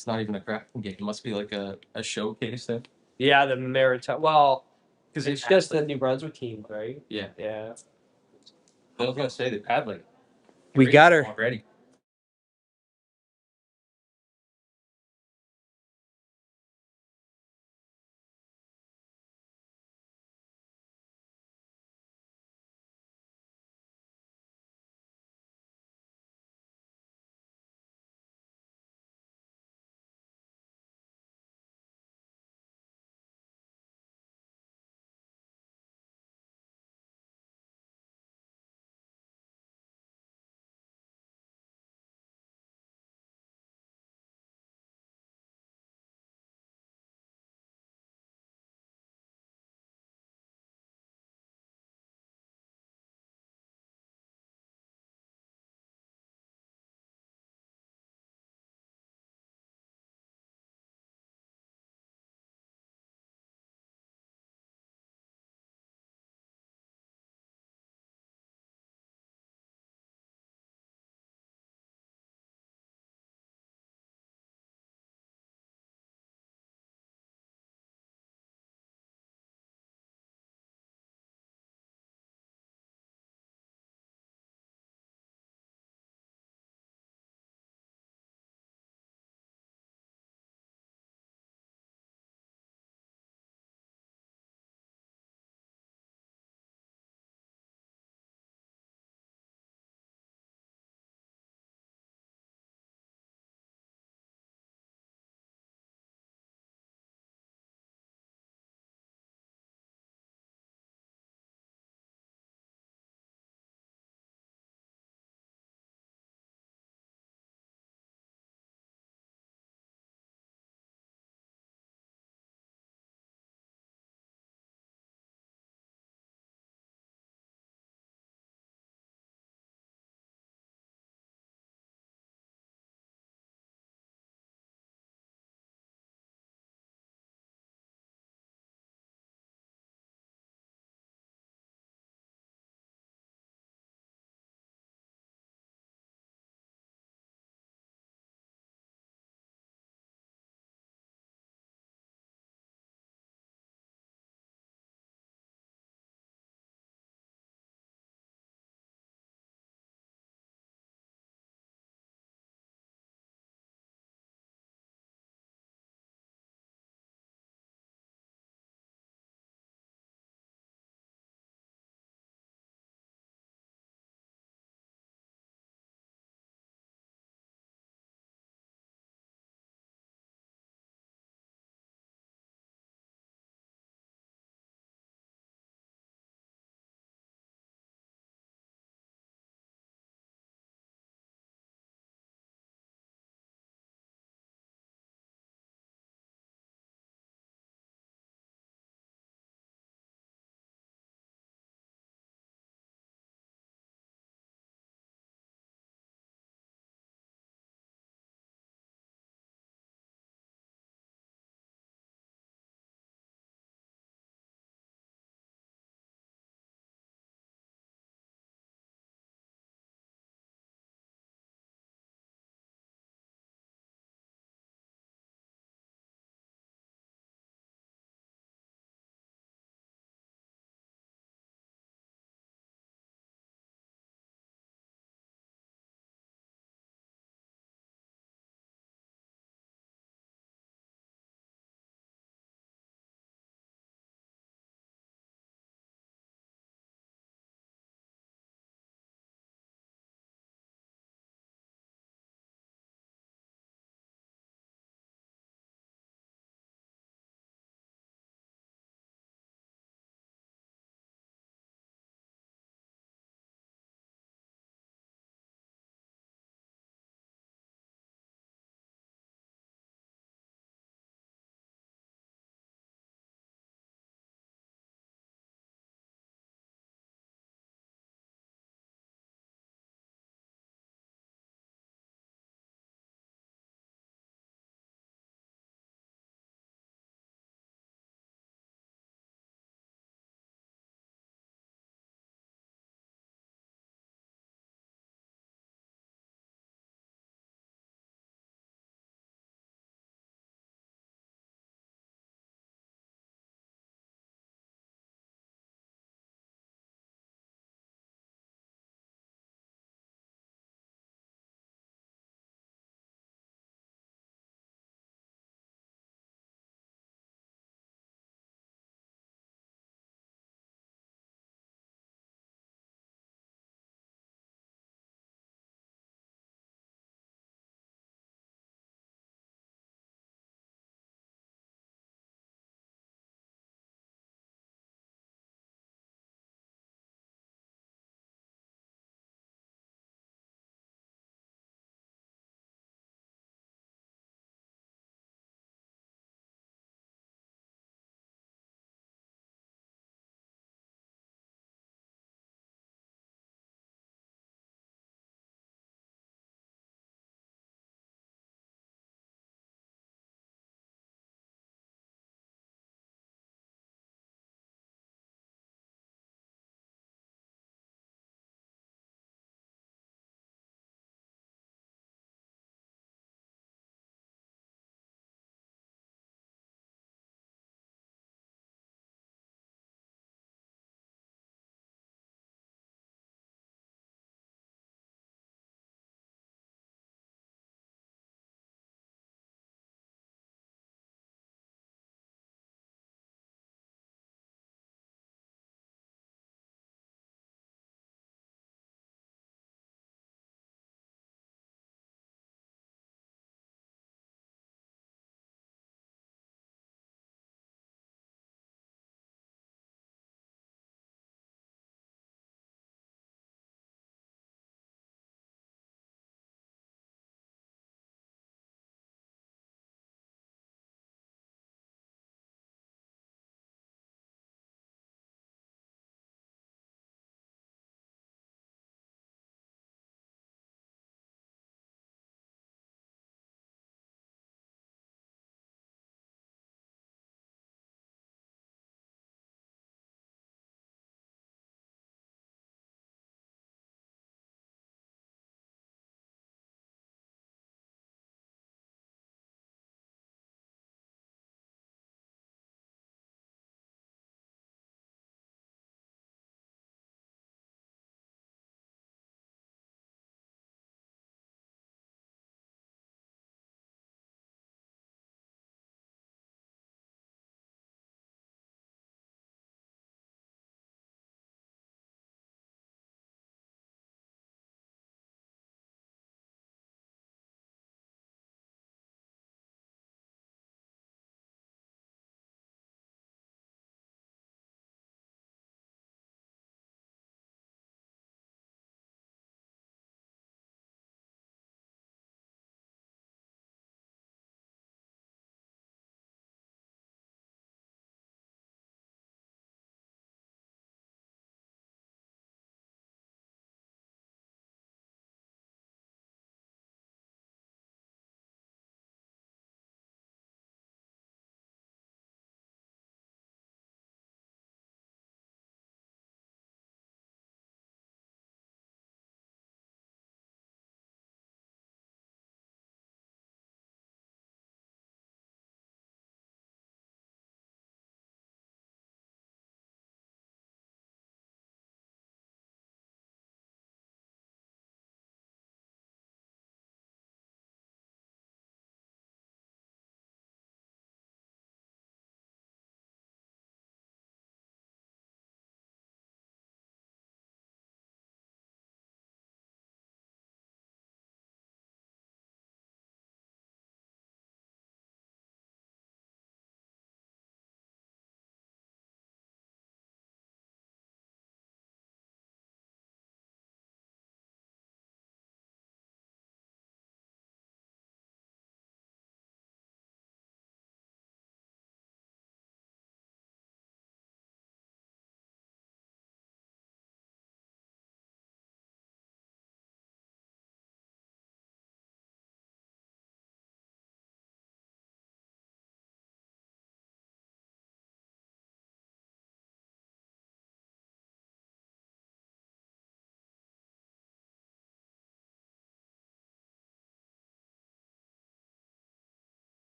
It's not even a crafting game. It must be like a showcase thing. Yeah, the Maritime. Well, Because it's just the New Brunswick team, right? Yeah. Yeah. I was gonna say they've had like We got her. already.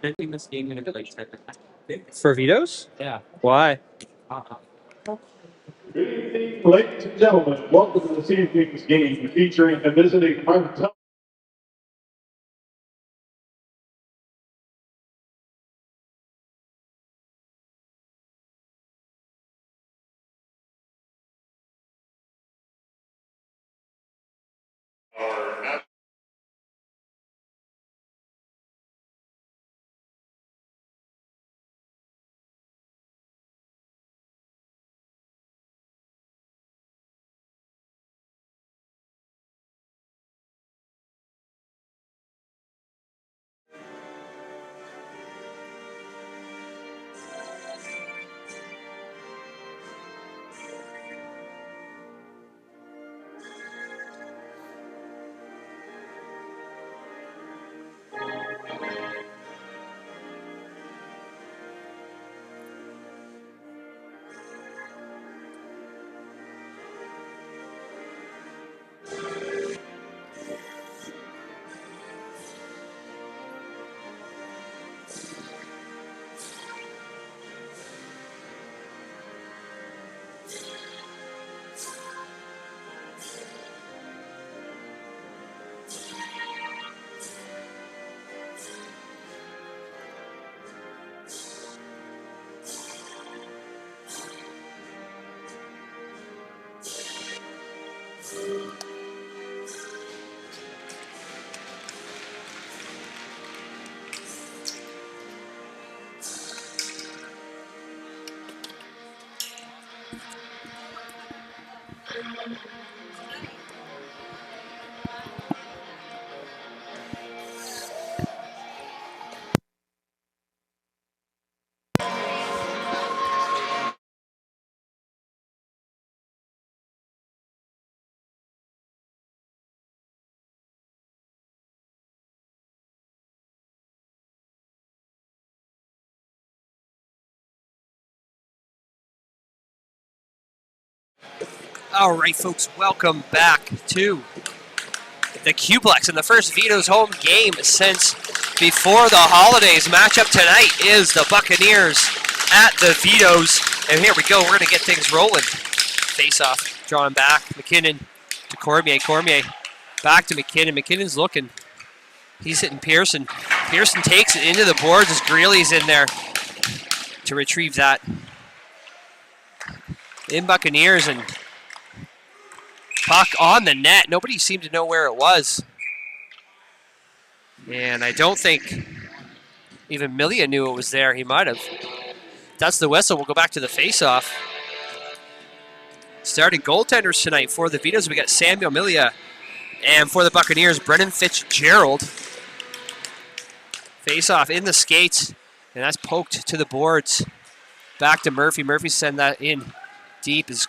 I think this game gonna be like 10. For Vitos? Yeah. Why? Good evening, ladies and gentlemen. Welcome to this evening's game featuring the visiting Martello. All right, folks, welcome back to the Qplex in the first Vitos home game since before the holidays. Matchup tonight is the Buccaneers at the Vitos. And here we go, we're going to get things rolling. Face off, drawn back, McKinnon to Cormier. Cormier back to McKinnon. McKinnon's looking. He's hitting Pearson. Pearson takes it into the boards as Greeley's in there to retrieve that. In Buccaneers, and puck on the net. Nobody seemed to know where it was. And I don't think even Milia knew it was there. He might have. That's the whistle. We'll go back to the face-off. Starting goaltenders tonight for the Vitos. We got Samuel Milia. And for the Buccaneers, Brennan Fitzgerald. Face-off in the skates. And that's poked to the boards. Back to Murphy. Murphy send that in deep as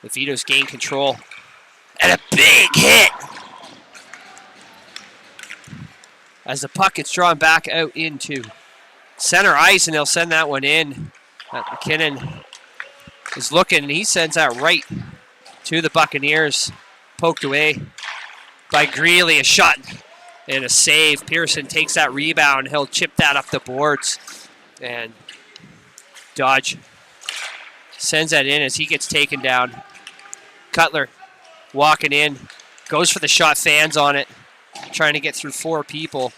the Vitos gain control. And a big hit! As the puck gets drawn back out into center ice, and they'll send that one in. McKinnon is looking, and he sends that right to the Buccaneers. Poked away by Greeley. A shot and a save. Pearson takes that rebound. He'll chip that up the boards. And Dodge sends that in as he gets taken down. Cutler walking in. Goes for the shot, fans on it. Trying to get through four people.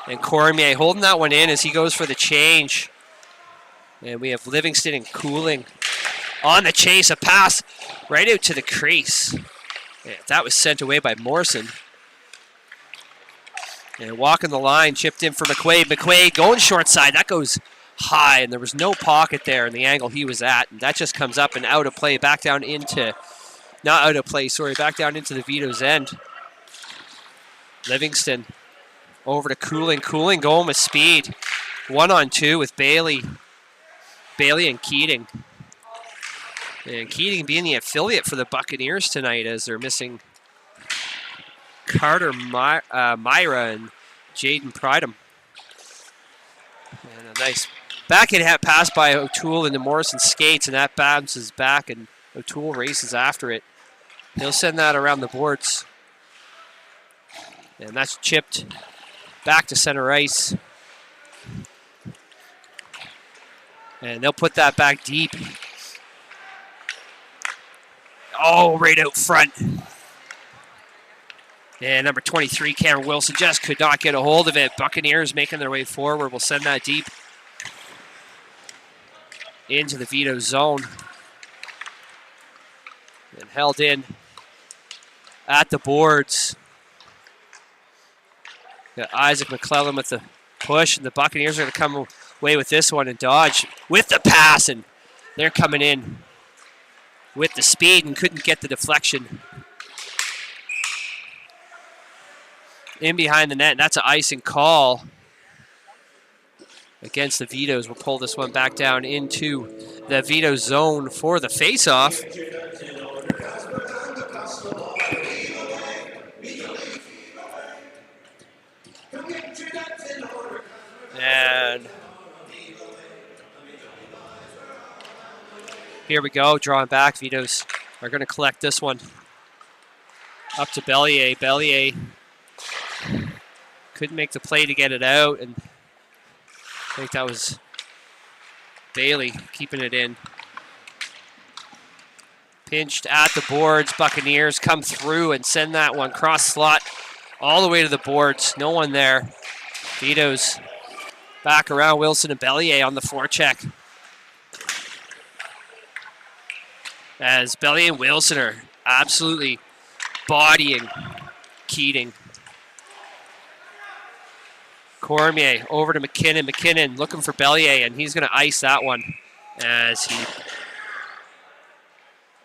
And Cormier holding that one in as he goes for the change. And we have Livingston and Cooling on the chase. A pass right out to the crease. And that was sent away by Morrison. And walking the line, chipped in for McQuaid. McQuaid going short side. That goes high, and there was no pocket there in the angle he was at. And that just comes up and out of play, back down into, not out of play, sorry, back down into the Vitos end. Livingston over to Cooling. Cooling going with speed. 1-on-2 with Bailey. Bailey and Keating. And Keating being the affiliate for the Buccaneers tonight as they're missing Carter Myra and Jaden Pridham. And a nice backhand pass by O'Toole into Morrison skates, and that bounces back, and O'Toole races after it. He'll send that around the boards. And that's chipped back to center ice. And they'll put that back deep. Oh, right out front. And number 23, Cameron Wilson, just could not get a hold of it. Buccaneers making their way forward. We'll send that deep into the Vitos zone. And held in at the boards. Got Isaac McClellan with the push, and the Buccaneers are going to come away with this one and dodge with the pass, and they're coming in with the speed and couldn't get the deflection. In behind the net, and that's an icing call against the Vitos. We'll pull this one back down into the Vitos zone for the face-off. And here we go, drawing back. Vitos are going to collect this one up to Bellier. Bellier couldn't make the play to get it out, and I think that was Bailey keeping it in. Pinched at the boards. Buccaneers come through and send that one cross slot all the way to the boards. No one there. Vitos back around Wilson and Bellier on the forecheck. As Bellier and Wilson are absolutely bodying Keating. Cormier over to McKinnon. McKinnon looking for Bellier, and he's going to ice that one.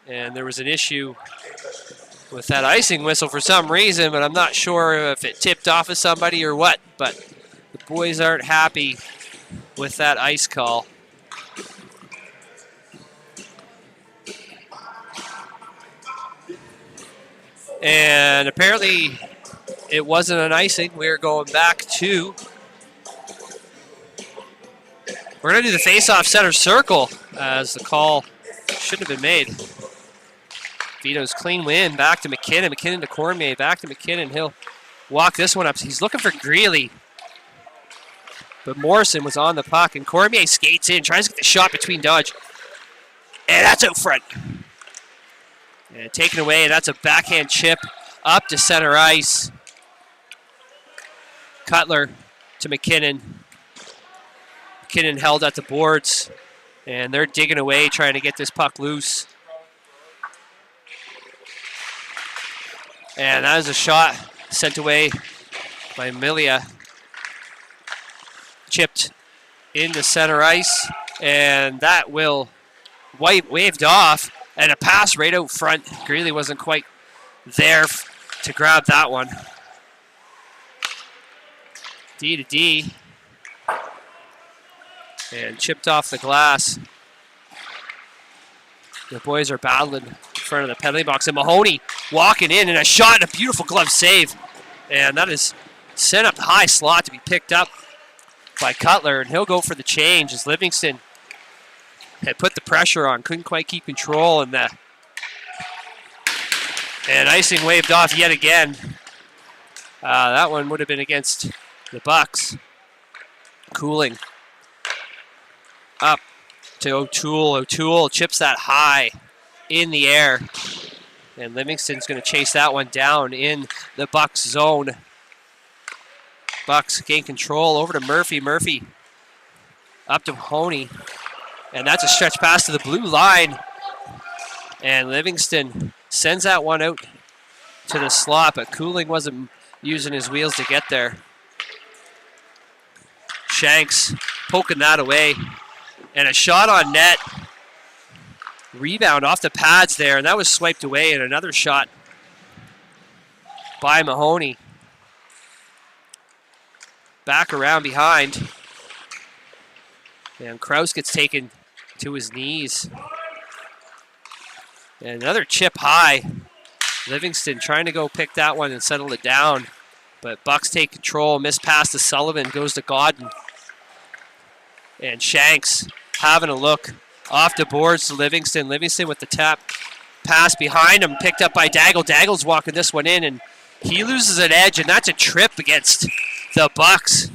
And there was an issue with that icing whistle for some reason, but I'm not sure if it tipped off of somebody or what. But the boys aren't happy with that ice call. And apparently it wasn't an icing. We're going back to... We're going to do the face-off center circle as the call should have been made. Vitos clean win, back to McKinnon. McKinnon to Cormier, back to McKinnon. He'll walk this one up. He's looking for Greeley. But Morrison was on the puck, and Cormier skates in, tries to get the shot between Dodge. And that's out front. And taken away, and that's a backhand chip up to center ice. Cutler to McKinnon. McKinnon held at the boards, and they're digging away, trying to get this puck loose. And that is a shot sent away by Milia. Chipped into center ice, and that will waved off, and a pass right out front. Greeley wasn't quite there to grab that one. D to D. And chipped off the glass. The boys are battling in front of the penalty box, and Mahoney walking in, and a shot and a beautiful glove save. And that is sent up the high slot to be picked up by Cutler, and he'll go for the change as Livingston had put the pressure on, couldn't quite keep control, and icing waved off yet again. That one would have been against the Bucks. Cooling up to O'Toole. O'Toole chips that high in the air, and Livingston's going to chase that one down in the Bucks zone. Bucks gain control over to Murphy. Murphy up to Mahoney, and that's a stretch pass to the blue line, and Livingston sends that one out to the slot, but Cooling wasn't using his wheels to get there. Shanks poking that away, and a shot on net. Rebound off the pads there, and that was swiped away, and another shot by Mahoney. Back around behind. And Kraus gets taken to his knees. And another chip high. Livingston trying to go pick that one and settle it down. But Bucks take control. Missed pass to Sullivan. Goes to Godden. And Shanks having a look off the boards to Livingston. Livingston with the tap pass behind him. Picked up by Daggle. Daggle's walking this one in. And He loses an edge, and that's a trip against the Bucks.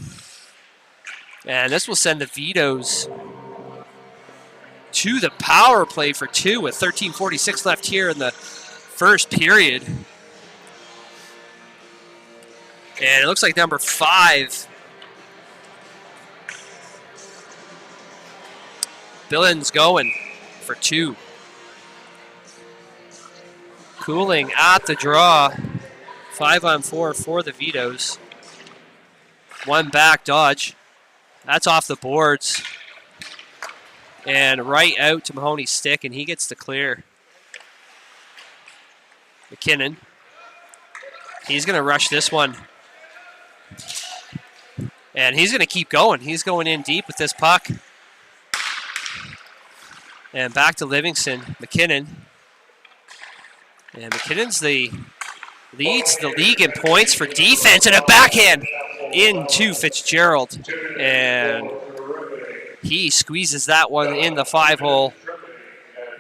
And this will send the Vitos to the power play for 2 with 13:46 left here in the first period. And it looks like number 5, Billen's going for 2. Cooling at the draw. 5-on-4 for the Vitos. 1 back dodge. That's off the boards. And right out to Mahoney's stick, and he gets the clear. McKinnon. He's going to rush this one. And he's going to keep going. He's going in deep with this puck. And back to Livingston. McKinnon. And McKinnon's leads the league in points for defense, and a backhand into Fitzgerald. And he squeezes that one in the 5-hole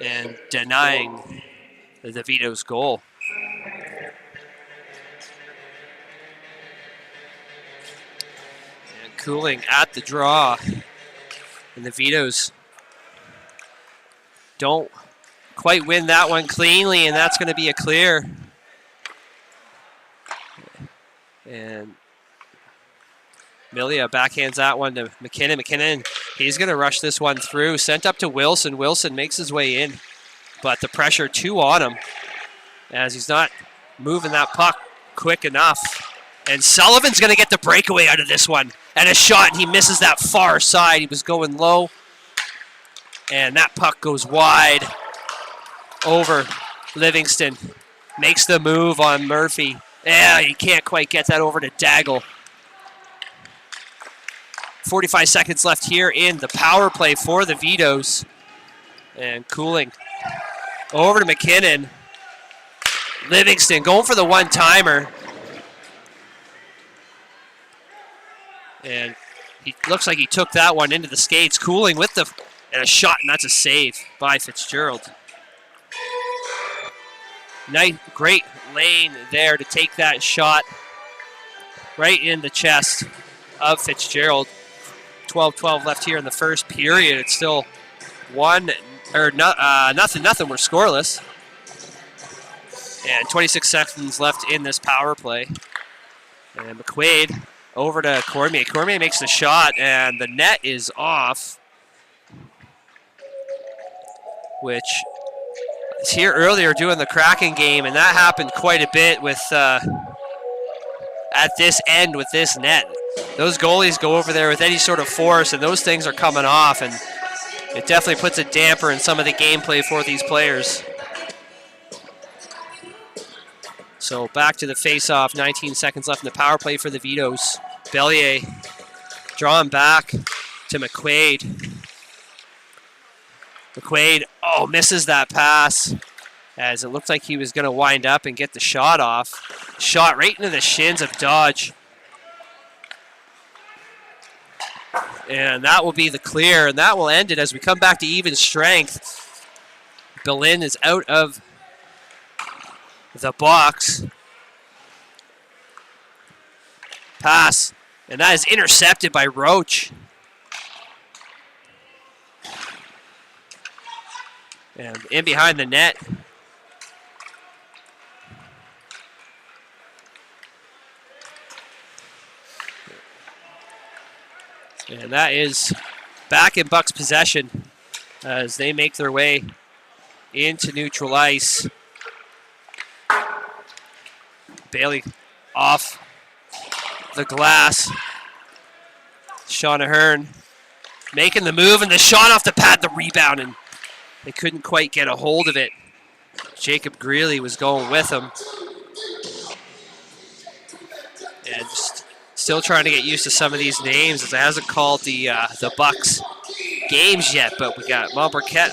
and denying the Vitos goal. And Cooling at the draw. And the Vitos don't quite win that one cleanly, and that's going to be a clear. And Milia backhands that one to McKinnon. McKinnon, he's going to rush this one through. Sent up to Wilson. Wilson makes his way in, but the pressure too on him as he's not moving that puck quick enough. And Sullivan's going to get the breakaway out of this one. And a shot, and he misses that far side. He was going low. And that puck goes wide over Livingston. Makes the move on Murphy. Yeah, he can't quite get that over to Daggle. 45 seconds left here in the power play for the Vitos. And Cooling over to McKinnon. Livingston going for the one-timer. And he looks like he took that one into the skates. Cooling with and a shot, and that's a save by Fitzgerald. Nice, great lane there to take that shot right in the chest of Fitzgerald. 12-12 left here in the first period. It's still nothing. We're scoreless. And 26 seconds left in this power play. And McQuaid over to Cormier. Cormier makes the shot, and the net is off, which is here earlier doing the Kraken game, and that happened quite a bit with at this end with this net. Those goalies go over there with any sort of force, and those things are coming off, and it definitely puts a damper in some of the gameplay for these players. So back to the face-off, 19 seconds left in the power play for the Vitos. Bellier drawn back to McQuaid. McQuaid, misses that pass as it looked like he was going to wind up and get the shot off. Shot right into the shins of Dodge. And that will be the clear, and that will end it as we come back to even strength. Belen is out of the box. Pass, and that is intercepted by Roach. And in behind the net. And that is back in Bucks possession as they make their way into neutral ice. Bailey off the glass. Sean Ahern making the move, and the shot off the pad, the rebound, and they couldn't quite get a hold of it. Jacob Greeley was going with him. And just still trying to get used to some of these names, as it hasn't called the Bucks games yet, but we got Montbriquet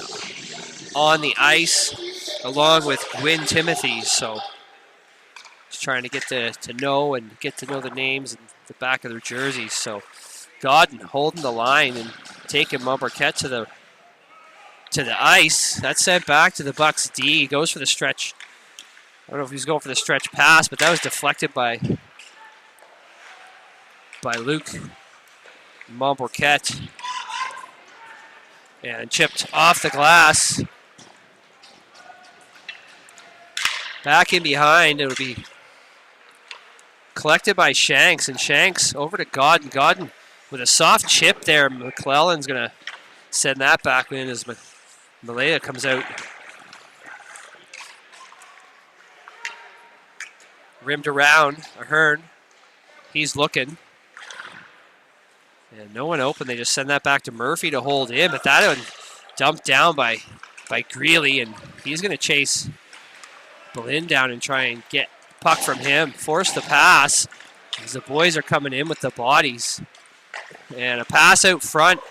on the ice along with Gwyn Timothy, so just trying to get to know the names and the back of their jerseys. So Godden holding the line and taking Montbriquet to the ice. That's sent back to the Bucks D. Goes for the stretch I don't know if he's going for the stretch pass, but that was deflected by Luke Montbourquette. And chipped off the glass. Back in behind, it'll be collected by Shanks, and Shanks over to Godden. Godden with a soft chip there. McClellan's going to send that back in as Malaya comes out. Rimmed around, Ahern. He's looking. And no one open. They just send that back to Murphy to hold in, but that one dumped down by Greeley, and he's going to chase Boleyn down and try and get the puck from him. Force the pass as the boys are coming in with the bodies. And a pass out front.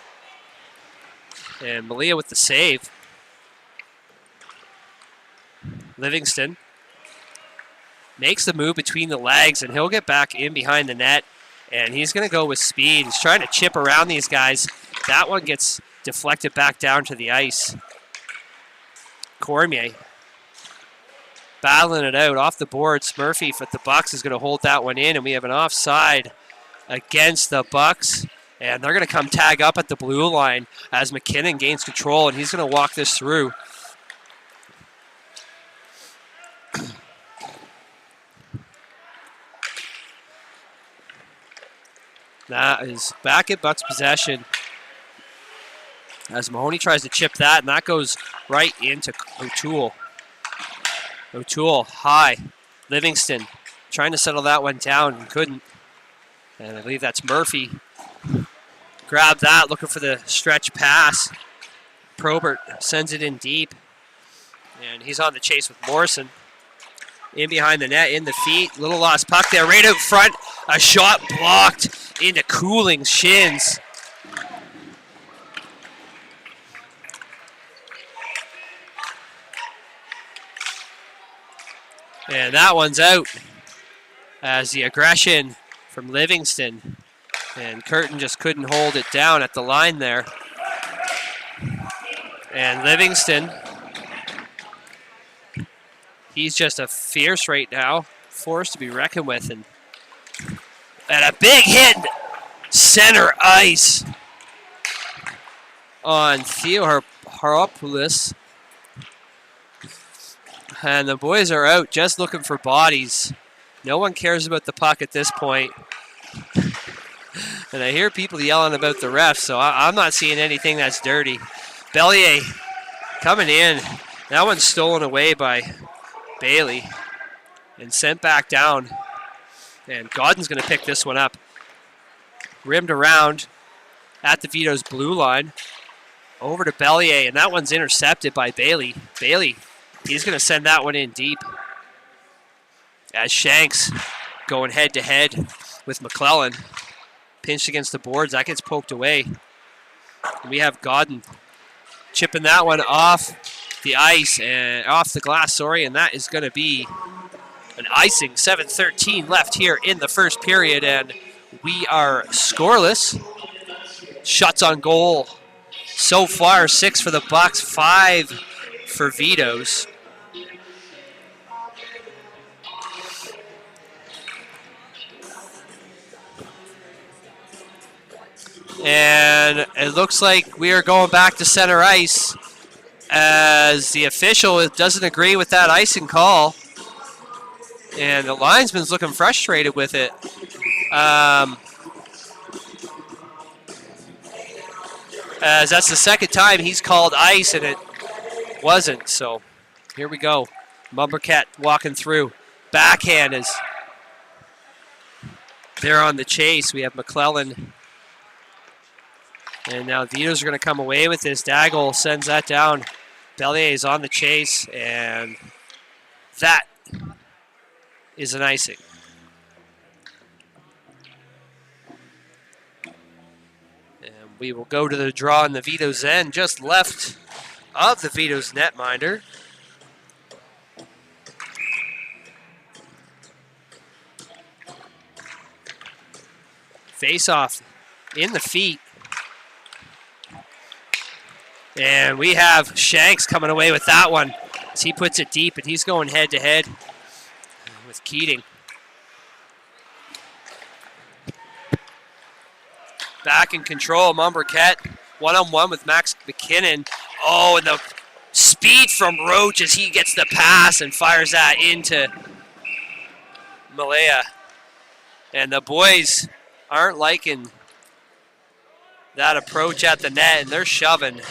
And Malia with the save. Livingston makes the move between the legs, and he'll get back in behind the net, and he's going to go with speed. He's trying to chip around these guys. That one gets deflected back down to the ice. Cormier battling it out off the boards. Murphy for the Bucks is going to hold that one in, and we have an offside against the Bucks, and they're going to come tag up at the blue line as McKinnon gains control, and he's going to walk this through. That is back at Bucks possession as Mahoney tries to chip that, and that goes right into O'Toole. O'Toole high. Livingston trying to settle that one down and couldn't. And I believe that's Murphy. Grab that, looking for the stretch pass. Probert sends it in deep. And he's on the chase with Morrison. In behind the net, in the feet. Little lost puck there, right out front. A shot blocked into Cooling's shins. And that one's out as the aggression from Livingston. And Curtin just couldn't hold it down at the line there. And Livingston, he's just a fierce right now. Force to be reckoned with. And a big hit center ice on Theo Haropoulos. And the boys are out just looking for bodies. No one cares about the puck at this point. And I hear people yelling about the refs, so I'm not seeing anything that's dirty. Bellier coming in. That one's stolen away by Bailey and sent back down. And Godden's going to pick this one up. Rimmed around at the Vitos blue line. Over to Bellier, and that one's intercepted by Bailey. Bailey, he's going to send that one in deep. As Shanks going head-to-head with McClellan. Pinched against the boards. That gets poked away. And we have Godden chipping that one off the ice, and off the glass, and that is going to be an icing. 7:13 left here in the first period, and we are scoreless. Shots on goal so far, 6 for the Bucks, 5 for Vitos. And it looks like we are going back to center ice as the official doesn't agree with that icing call. And the linesman's looking frustrated with it. As that's the second time he's called ice and it wasn't. So here we go. Montbourquette walking through. Backhand is there on the chase. We have McClellan. And now Vitos are going to come away with this. Daggle sends that down. Bellier is on the chase, and that is an icing. And we will go to the draw in the Vitos end, just left of the Vitos netminder. Face off in the feet. And we have Shanks coming away with that one as he puts it deep, and he's going head-to-head Keating. Back in control, Monberquette. One-on-one with Max McKinnon. Oh, and the speed from Roach as he gets the pass and fires that into Malaya. And the boys aren't liking that approach at the net, and they're shoving.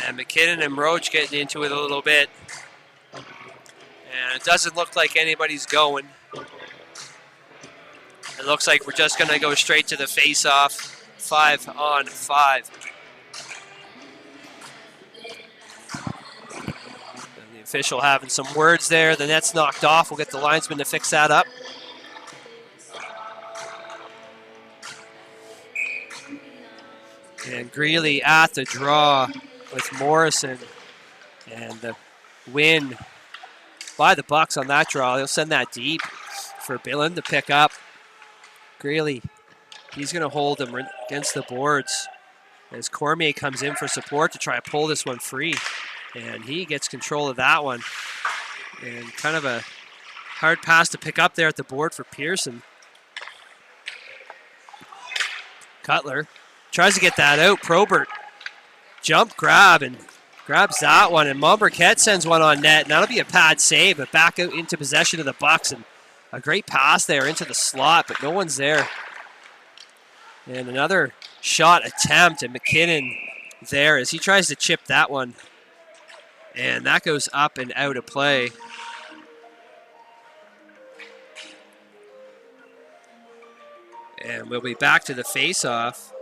And McKinnon and Roach getting into it a little bit. And it doesn't look like anybody's going. It looks like we're just going to go straight to the face-off. 5-on-5. And the official having some words there. The net's knocked off. We'll get the linesman to fix that up. And Greeley at the draw with Morrison. And the win by the Bucks on that draw. They'll send that deep for Billen to pick up. Greeley, he's going to hold him against the boards as Cormier comes in for support to try to pull this one free. And he gets control of that one. And kind of a hard pass to pick up there at the board for Pearson. Cutler tries to get that out. Probert jump grab and grabs that one. And Monberquette sends one on net. And that'll be a pad save, but back out into possession of the Bucks. And a great pass there into the slot, but no one's there. And another shot attempt, and McKinnon there as he tries to chip that one. And that goes up and out of play. And we'll be back to the face-off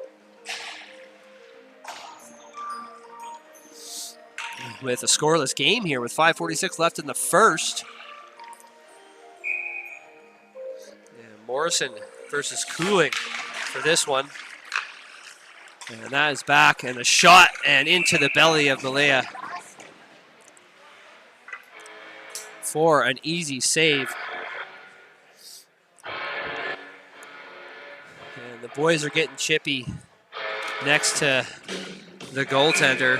with a scoreless game here with 5:46 left in the first. Morrison versus Cooling for this one. And that is back, and a shot, and into the belly of Malaya for an easy save. And the boys are getting chippy next to the goaltender.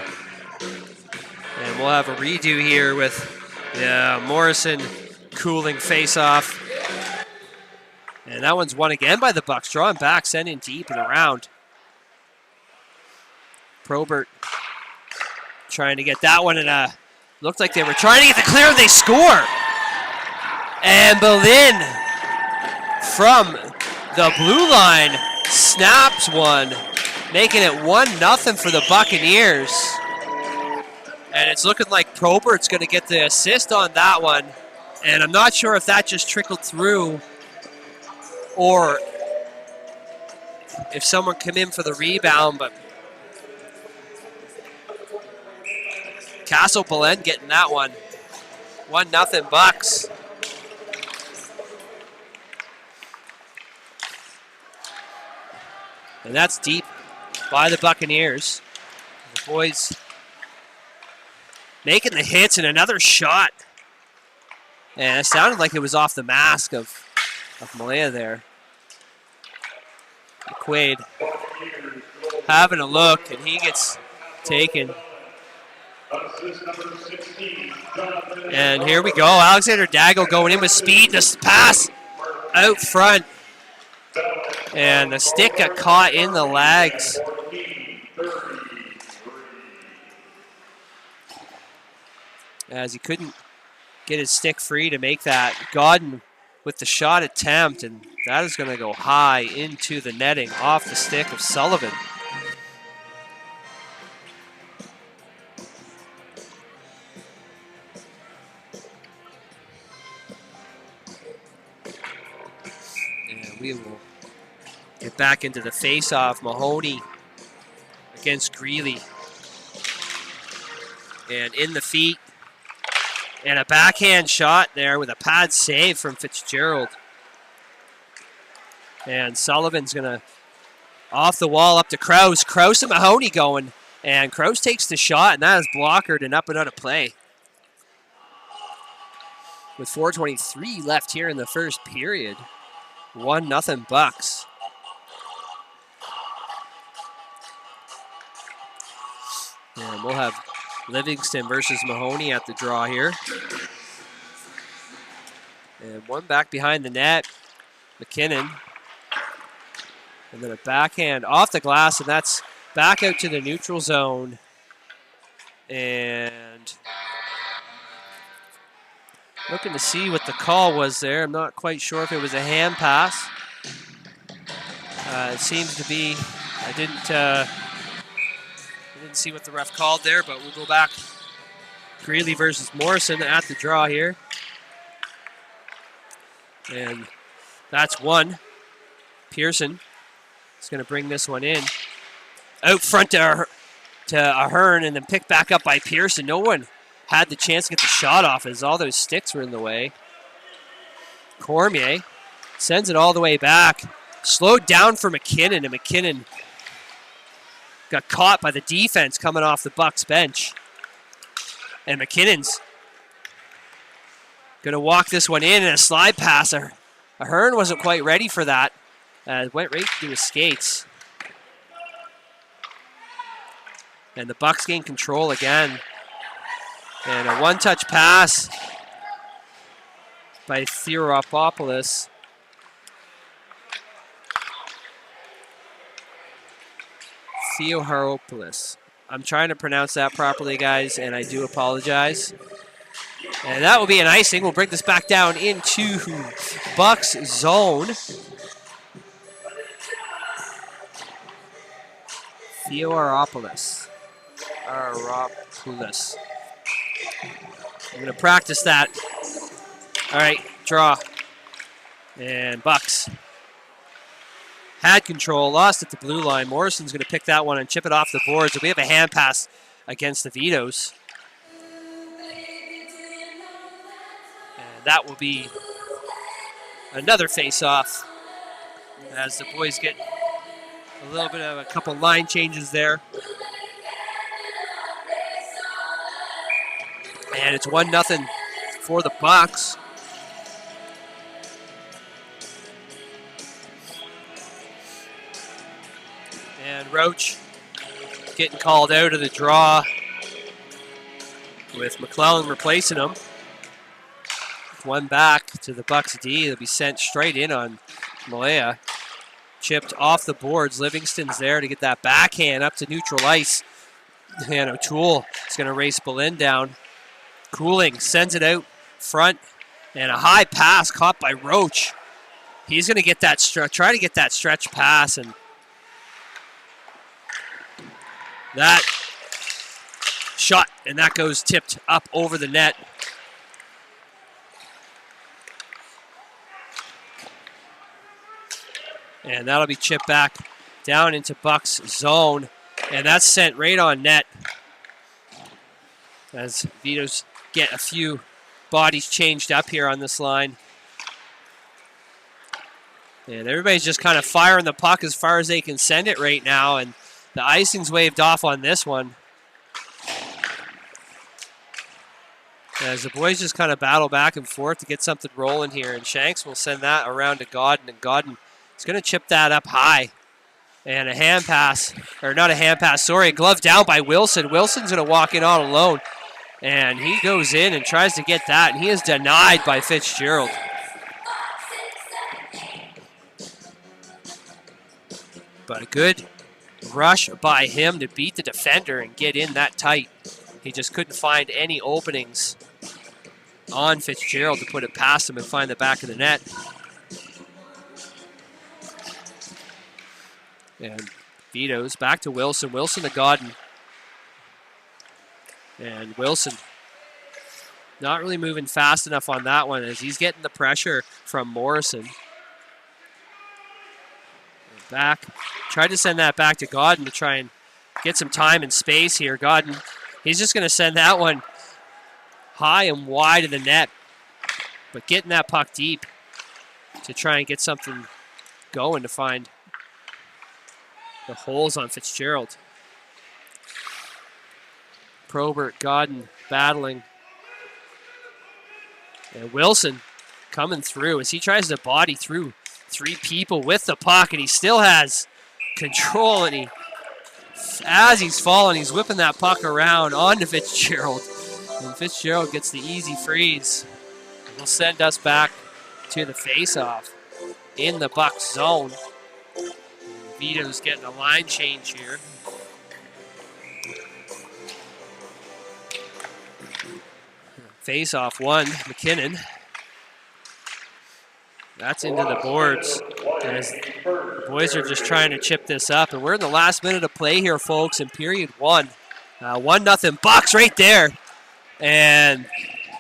And we'll have a redo here with the Morrison Cooling face-off. And that one's won again by the Bucks. Drawing back, sending deep and around. Probert trying to get that one, and looked like they were trying to get the clear, and they score. And Berlin from the blue line snaps one, making it 1-0 for the Buccaneers. And it's looking like Probert's going to get the assist on that one. And I'm not sure if that just trickled through or if someone came in for the rebound, but Castle Belen getting that one. 1-0 Bucks. And that's deep by the Buccaneers. The boys making the hits, and another shot. And it sounded like it was off the mask of Malaya there. Quaid having a look, and he gets taken. And here we go. Alexander Daggle going in with speed. This pass out front. And the stick got caught in the legs. As he couldn't get his stick free to make that. Godden with the shot attempt, and that is going to go high into the netting off the stick of Sullivan. And we will get back into the face-off. Mahoney against Greeley. And in the feet. And a backhand shot there with a pad save from Fitzgerald. And Sullivan's going to off the wall up to Krause. Krause and Mahoney going. And Krause takes the shot, and that is blockered and up and out of play. With 4:23 left here in the first period. 1-0 Bucks. And we'll have Livingston versus Mahoney at the draw here. And one back behind the net. McKinnon. And then a backhand off the glass, and that's back out to the neutral zone. And looking to see what the call was there. I'm not quite sure if it was a hand pass. It seems to be. I didn't see what the ref called there, but we'll go back. Greeley versus Morrison at the draw here. And that's one. Pearson is going to bring this one in. Out front to Ahern and then picked back up by Pearson. No one had the chance to get the shot off as all those sticks were in the way. Cormier sends it all the way back. Slowed down for McKinnon, and McKinnon got caught by the defense coming off the Bucks bench. And McKinnon's going to walk this one in and a slide pass. Ahern wasn't quite ready for that. Went right through his skates. And the Bucks gain control again. And a one-touch pass by Theoropoulos. Theoharopoulos. I'm trying to pronounce that properly, guys, and I do apologize. And that will be an icing. We'll bring this back down into Bucks zone. Theoharopoulos. I'm going to practice that. All right, draw. And Bucks had control, lost at the blue line. Morrison's going to pick that one and chip it off the boards. So we have a hand pass against the Vitos. And that will be another face-off as the boys get a little bit of a couple line changes there. And it's 1-0 for the Bucks. And Roach getting called out of the draw with McClellan replacing him. One back to the Bucks D. They'll be sent straight in on Malaya. Chipped off the boards. Livingston's there to get that backhand up to neutral ice. And O'Toole is going to race Boleyn down. Cooling sends it out front. And a high pass caught by Roach. He's going to get that try to get that stretch pass, and that shot, and that goes tipped up over the net. And that'll be chipped back down into Bucks zone. And that's sent right on net as Vitos get a few bodies changed up here on this line. And everybody's just kind of firing the puck as far as they can send it right now. And the icing's waved off on this one. As the boys just kind of battle back and forth to get something rolling here. And Shanks will send that around to Godden. And Godden is going to chip that up high. And a hand pass, or not a hand pass, sorry, a glove down by Wilson. Wilson's going to walk in all alone. And he goes in and tries to get that. And he is denied by Fitzgerald. But a good rush by him to beat the defender and get in that tight. He just couldn't find any openings on Fitzgerald to put it past him and find the back of the net. And Vitos back to Wilson. Wilson to Godden. And Wilson not really moving fast enough on that one as he's getting the pressure from Morrison. Back. Tried to send that back to Godden to try and get some time and space here. Godden, he's just going to send that one high and wide of the net. But getting that puck deep to try and get something going to find the holes on Fitzgerald. Probert, Godden battling. And Wilson coming through as he tries to body through three people with the puck, and he still has control, and he As he's falling, he's whipping that puck around onto Fitzgerald. And Fitzgerald gets the easy freeze. Will send us back to the face-off in the Bucs zone. Vitos getting a line change here. Face-off one, McKinnon. That's into the boards as the boys are just trying to chip this up. And we're in the last minute of play here, folks, in period one. 1-0 Bucs right there. And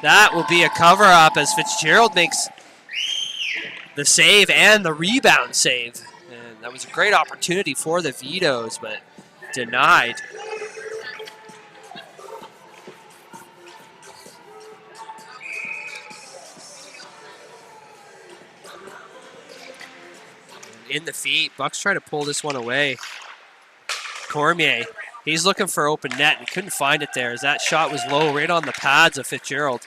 that will be a cover-up as Fitzgerald makes the save and the rebound save. And that was a great opportunity for the Vitos, but denied. In the feet, Bucs try to pull this one away. Cormier, he's looking for open net and couldn't find it there as that shot was low right on the pads of Fitzgerald.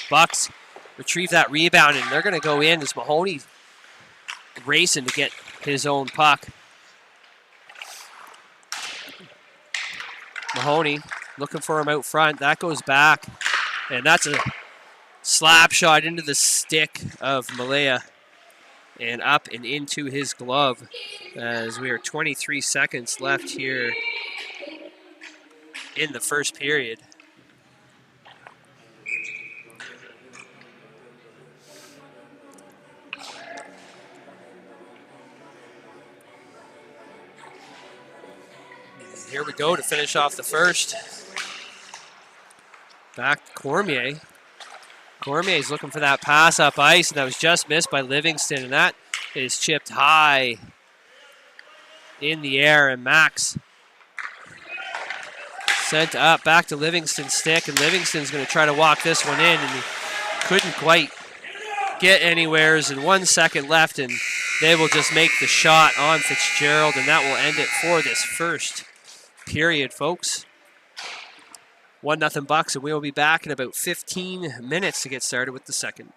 Bucs retrieve that rebound and they're going to go in as Mahoney racing to get his own puck. Mahoney looking for him out front. That goes back, and that's a slap shot into the stick of Malaya and up and into his glove as we are 23 seconds left here in the first period. Here we go to finish off the first. Back to Cormier. Cormier's looking for that pass up ice, and that was just missed by Livingston, and that is chipped high in the air, and Max sent up back to Livingston's stick, and Livingston's going to try to walk this one in, and he couldn't quite get anywheres, and 1 second left, and they will just make the shot on Fitzgerald, and that will end it for this first period, folks. 1-0 Bucs, and we will be back in about 15 minutes to get started with the second.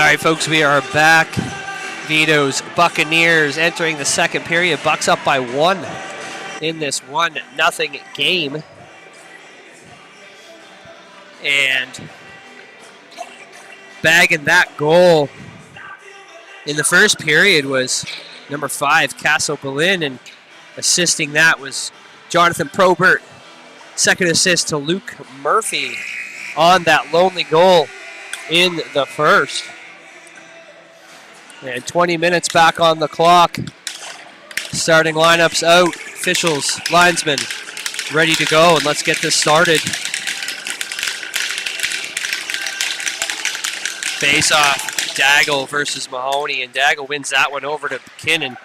right, folks, we are back. Vitos Buccaneers entering the second period. Bucks up by 1 in this 1-0 game. And bagging that goal in the first period was number 5, Castle Berlin, and assisting that was Jonathan Probert. Second assist to Luke Murphy on that lonely goal in the first. And 20 minutes back on the clock. Starting lineups out. Officials, linesmen, ready to go, and let's get this started. Face off, Daggle versus Mahoney, and Daggle wins that one over to McKinnon.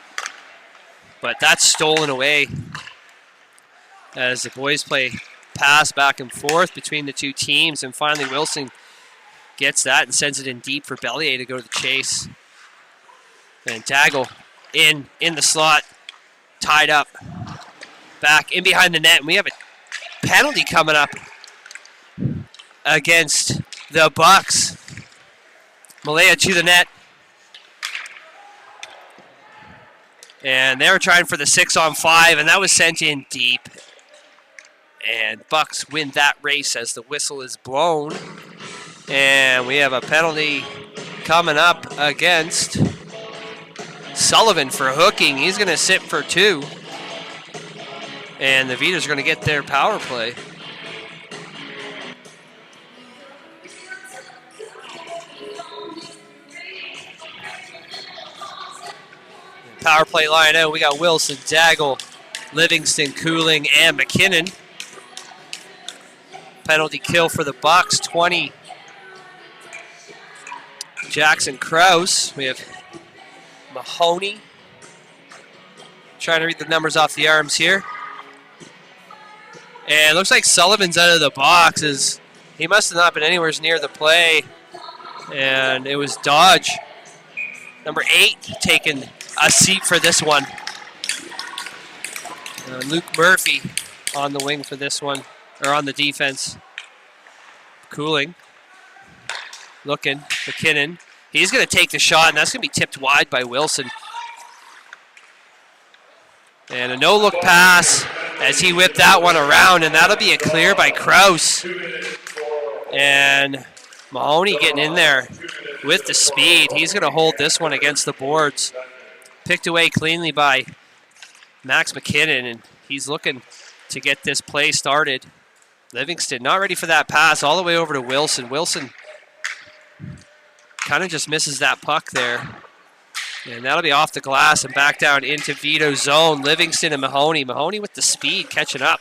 But that's stolen away as the boys play pass back and forth between the two teams, and finally Wilson gets that and sends it in deep for Bellier to go to the chase. And Daggle in the slot, tied up, back in behind the net, and we have a penalty coming up against the Bucks. Malaya to the net. And they were trying for the 6-on-5, and that was sent in deep. And Bucks win that race as the whistle is blown. And we have a penalty coming up against Sullivan for hooking. He's going to sit for 2. And the Vitos are going to get their power play. Power play line out. We got Wilson, Daggle, Livingston, Cooling, and McKinnon. Penalty kill for the Bucks, 20. Jackson Krause. We have Mahoney. Trying to read the numbers off the arms here. And it looks like Sullivan's out of the box. He must have not been anywhere near the play. And it was Dodge, number 8, taking a seat for this one. Luke Murphy on the wing for this one, or on the defense. Cooling. Looking. McKinnon. He's going to take the shot, and that's going to be tipped wide by Wilson. And a no-look pass as he whipped that one around, and that'll be a clear by Krause. And Mahoney getting in there with the speed. He's going to hold this one against the boards. Picked away cleanly by Max McKinnon, and he's looking to get this play started. Livingston not ready for that pass, all the way over to Wilson. Wilson kind of just misses that puck there. And that'll be off the glass and back down into Vito's zone. Livingston and Mahoney. Mahoney with the speed catching up.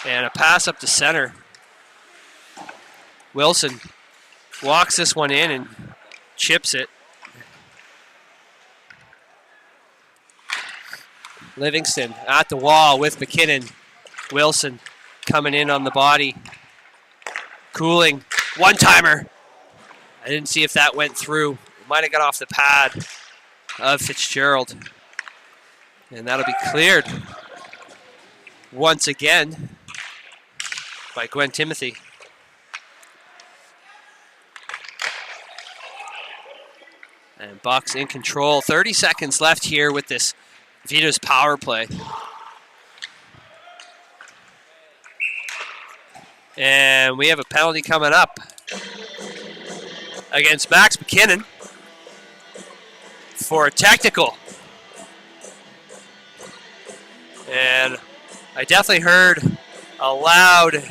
And a pass up to center. Wilson walks this one in and chips it. Livingston at the wall with McKinnon. Wilson coming in on the body. Cooling. One-timer. I didn't see if that went through. It might have got off the pad of Fitzgerald. And that'll be cleared once again by Gwen Timothy. And Bucks in control. 30 seconds left here with this Vito's power play. And we have a penalty coming up against Max McKinnon for a technical. And I definitely heard a loud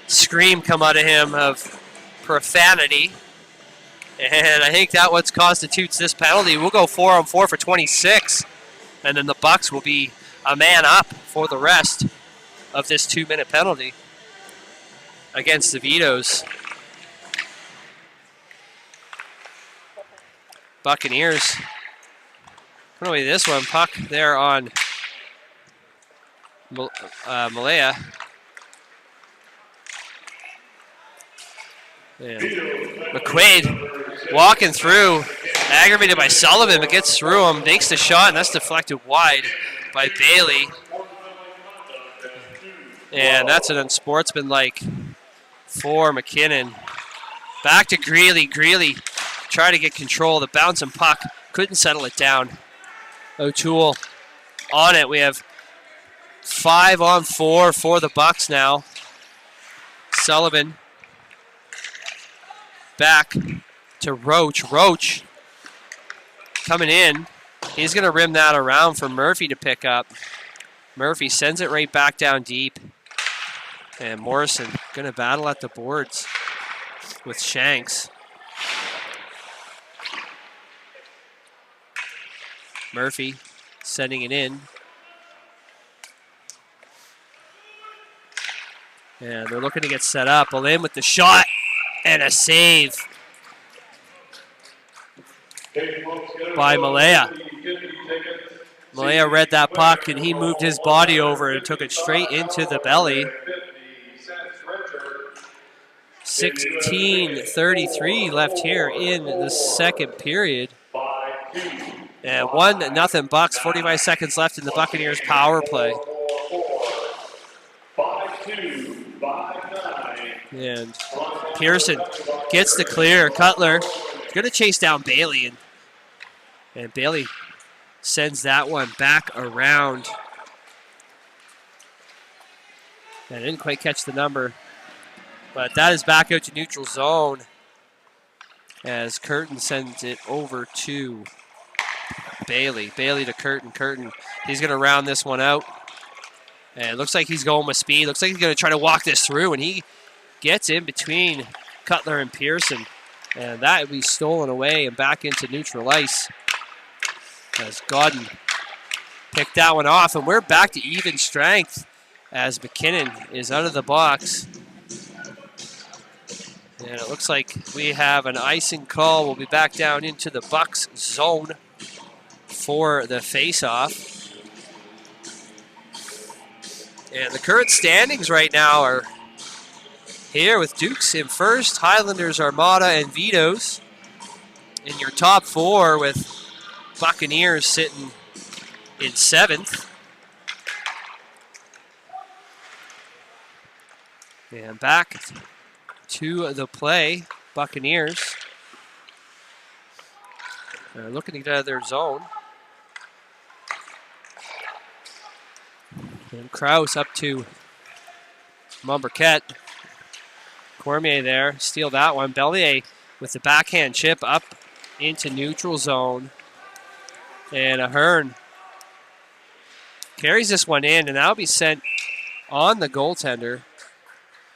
scream come out of him of profanity. And I think that what constitutes this penalty. We'll go 4-on-4 for 26. And then the Bucks will be a man up for the rest of this 2-minute penalty against the Vitos. Buccaneers put away this one. Puck there on Malaya. And McQuaid walking through, aggravated by Sullivan, but gets through him, makes the shot, and that's deflected wide by Bailey. And that's an unsportsmanlike for McKinnon. Back to Greeley. Greeley try to get control. The bouncing puck couldn't settle it down. O'Toole on it. We have 5-on-4 for the Bucks now. Sullivan back to Roach. Roach coming in. He's going to rim that around for Murphy to pick up. Murphy sends it right back down deep. And Morrison going to battle at the boards with Shanks. Murphy sending it in. And they're looking to get set up. Boleyn with the shot and a save by Malaya. Malaya read that puck and he moved his body over and took it straight into the belly. 16:33 left here in the second period. And 1-0 Bucks, 45 seconds left in the Buccaneers power play. And Pearson gets the clear. Cutler going to chase down Bailey. And Bailey sends that one back around. And didn't quite catch the number. But that is back out to neutral zone as Curtin sends it over to Bailey. Bailey to Curtin. Curtin, he's going to round this one out. And it looks like he's going with speed. Looks like he's going to try to walk this through. And he gets in between Cutler and Pearson. And that will be stolen away and back into neutral ice. As Godden picked that one off. And we're back to even strength as McKinnon is out of the box. And it looks like we have an icing call. We'll be back down into the Bucks zone for the face-off. And the current standings right now are here with Dukes in first, Highlanders, Armada, and Vitos in your top four, with Buccaneers sitting in seventh. And back to the play, Buccaneers. They're looking to get out of their zone. And Krause up to Momberquette. Cormier there, steal that one. Bellier with the backhand chip up into neutral zone. And Ahern carries this one in, and that'll be sent on the goaltender,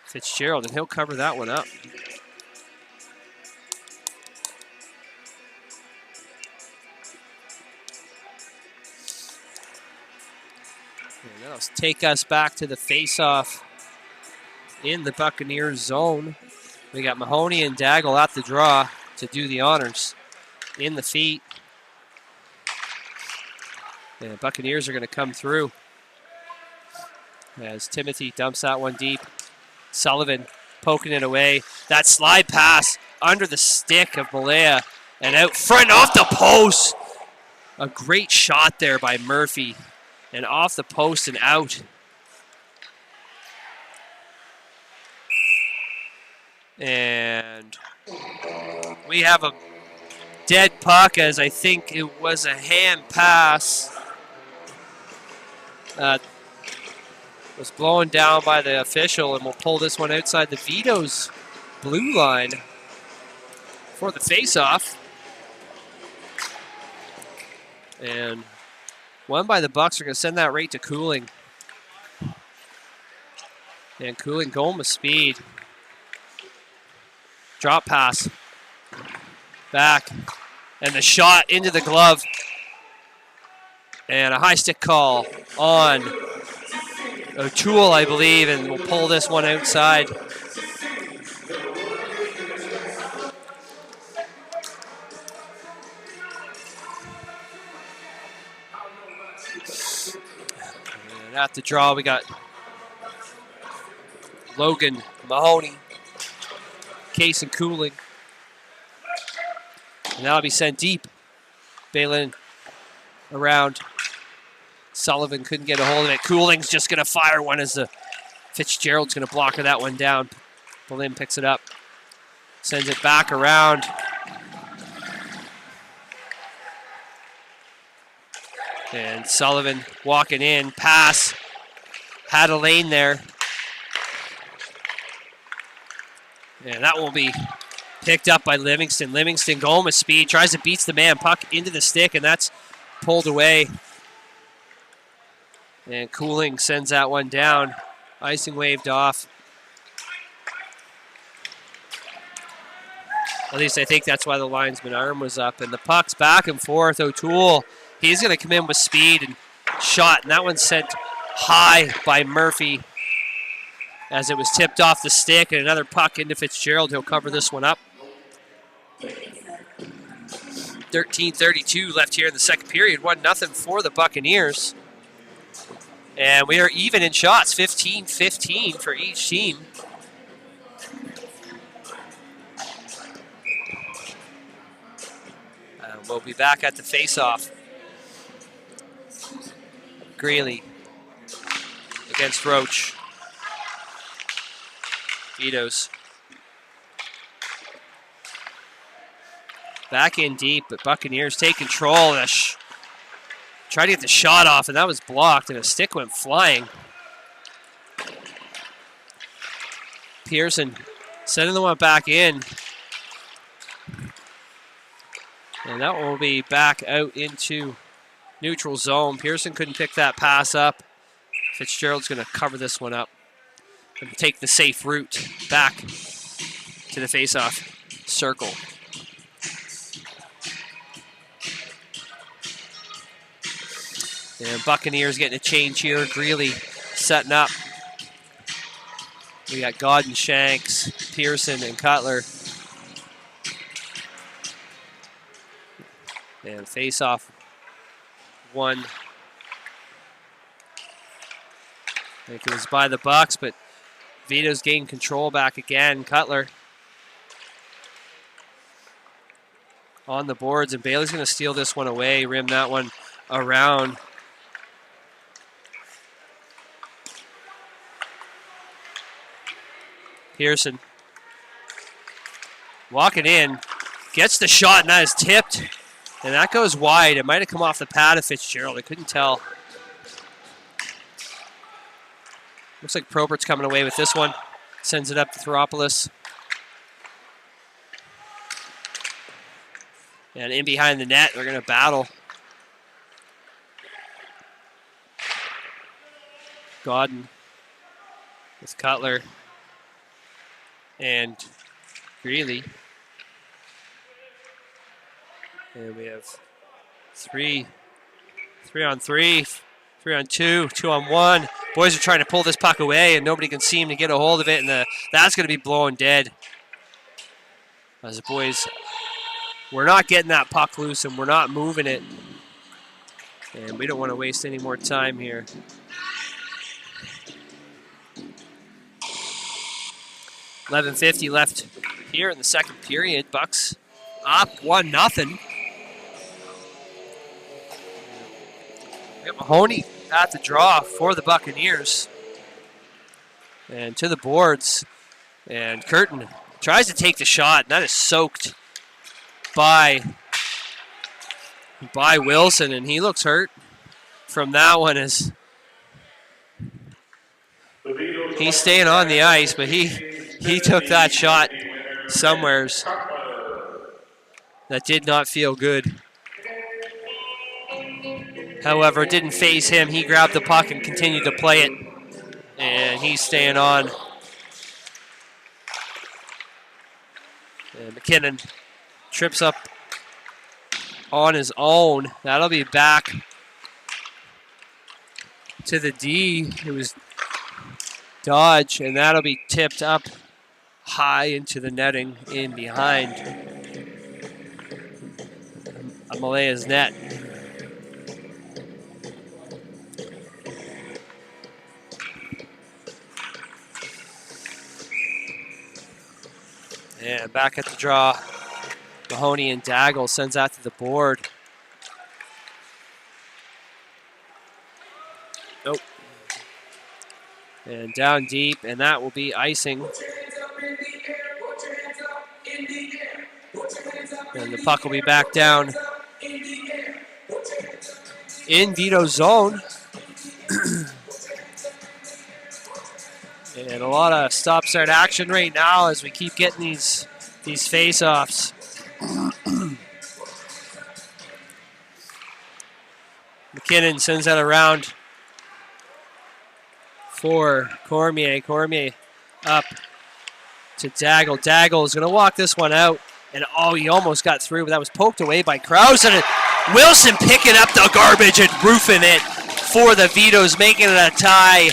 Fitzgerald, and he'll cover that one up. And that'll take us back to the face-off in the Buccaneers zone. We got Mahoney and Daggle at the draw to do the honors in the feet. And the Buccaneers are going to come through as Timothy dumps that one deep. Sullivan poking it away. That slide pass under the stick of Malaya and out front off the post. A great shot there by Murphy. And off the post and out. And we have a dead puck, as I think it was a hand pass. Was blown down by the official, and we'll pull this one outside the Vitos blue line for the face-off. And one by the Bucks. Are going to send that right to Cooling. And Cooling going with speed. Drop pass. Back. And the shot into the glove. And a high stick call on O'Toole, I believe, and we'll pull this one outside. And at the draw, we got Logan, Mahoney, Case, and Cooling. And that'll be sent deep. Balin around. Sullivan couldn't get a hold of it. Cooling's just going to fire one as the Fitzgerald's going to block that one down. Boleyn picks it up. Sends it back around. And Sullivan walking in, pass, had a lane there. And that will be picked up by Livingston. Livingston going with speed, tries to beat the man, puck into the stick, and that's pulled away. And Cooling sends that one down. Icing waved off. At least I think that's why the linesman arm was up. And the puck's back and forth. O'Toole, he's going to come in with speed and shot. And that one's sent high by Murphy as it was tipped off the stick. And another puck into Fitzgerald. He'll cover this one up. 13:32 left here in the second period. 1-0 for the Buccaneers. And we are even in shots, 15-15 for each team. We'll be back at the face-off. Greeley against Roach. Vitos. Back in deep, but Buccaneers take control. Tried to get the shot off, and that was blocked, and a stick went flying. Pearson sending the one back in. And that one will be back out into neutral zone. Pearson couldn't pick that pass up. Fitzgerald's going to cover this one up and take the safe route back to the face-off circle. And Buccaneers getting a change here. Greeley setting up. We got Godden, Shanks, Pearson, and Cutler. And face-off one. I think it was by the Bucks, but Vitos gained control back again. Cutler on the boards, and Bailey's going to steal this one away, rim that one around. Pearson walking in, gets the shot, and that is tipped. And that goes wide. It might have come off the pad of Fitzgerald. I couldn't tell. Looks like Probert's coming away with this one. Sends it up to Theropoulos. And in behind the net, they're going to battle. Godden with Cutler and Greeley. And we have three on three, 3 on 2, 2 on 1. Boys are trying to pull this puck away, and nobody can seem to get a hold of it, and that's going to be blowing dead. As the boys, we're not getting that puck loose, and we're not moving it. And we don't want to waste any more time here. $11:50 left here in the second period. Bucks up 1-0. We got Mahoney at the draw for the Buccaneers. And to the boards. And Curtin tries to take the shot. And that is soaked by Wilson. And he looks hurt from that one as he's staying on the ice. But he took that shot somewheres that did not feel good. However, it didn't faze him. He grabbed the puck and continued to play it. And he's staying on. And McKinnon trips up on his own. That'll be back to the D. It was Dodge, and that'll be tipped up high into the netting in behind Amalea's net. And back at the draw, Mahoney and Daggle sends that to the board. Nope. And down deep, and that will be icing. And the puck will be back down in Vito's zone. And a lot of stop-start action right now as we keep getting these face-offs. McKinnon sends that around for Cormier. Cormier up to Daggle. Daggle is going to walk this one out. And oh, he almost got through, but that was poked away by Krause. And Wilson picking up the garbage and roofing it for the Vitos, making it a tie.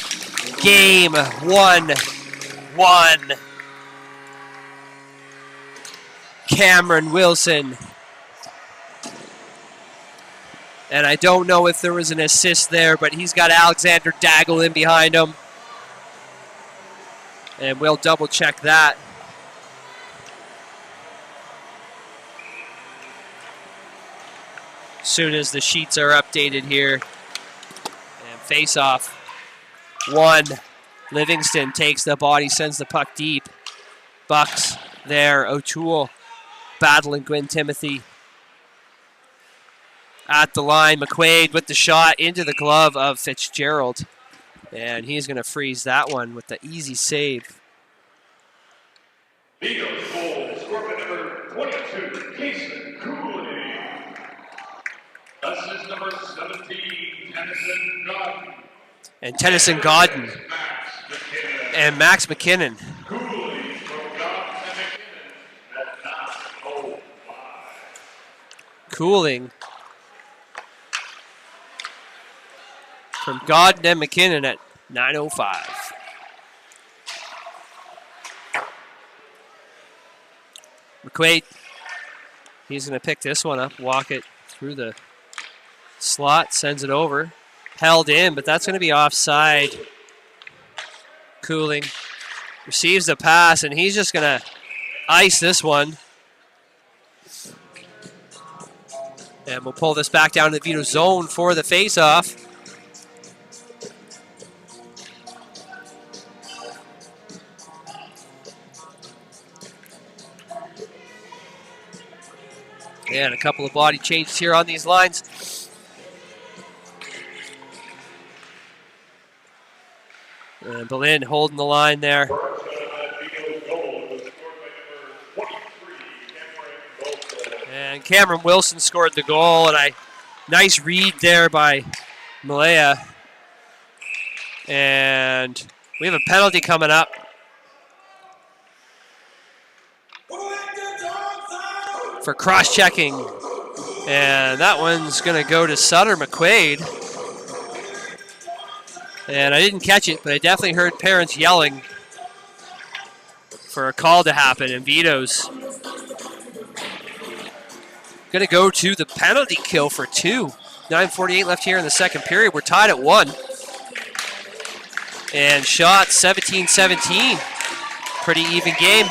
Game 1-1. Cameron Wilson. And I don't know if there was an assist there, but he's got Alexander Daggle in behind him. And we'll double check that. As soon as the sheets are updated here. And face off. 1. Livingston takes the body, sends the puck deep. Bucks there. O'Toole battling Gwyn Timothy. At the line, McQuaid with the shot into the glove of Fitzgerald. And he's going to freeze that one with the easy save. Vitos goal, scored by number 22, Jason Cooley. Assist number 17, Tennyson Godden. And Tennyson Godden. And Max McKinnon. Cooley from Godden and McKinnon at 9:05. Cooling from Godden and McKinnon at 9:05. McQuaid, he's going to pick this one up, walk it through the slot, sends it over. Held in, but that's going to be offside. Cooling receives the pass, and he's just going to ice this one. And we'll pull this back down to the Vito zone for the face-off. And a couple of body changes here on these lines. And Boleyn holding the line there. And Cameron Wilson scored the goal, and nice read there by Malaya. And we have a penalty coming up. For cross-checking. And that one's going to go to Sutter McQuaid. And I didn't catch it, but I definitely heard parents yelling for a call to happen. And Vito's going to go to the penalty kill for 2. 9:48 left here in the second period. We're tied at 1. And shots 17-17. Pretty even game.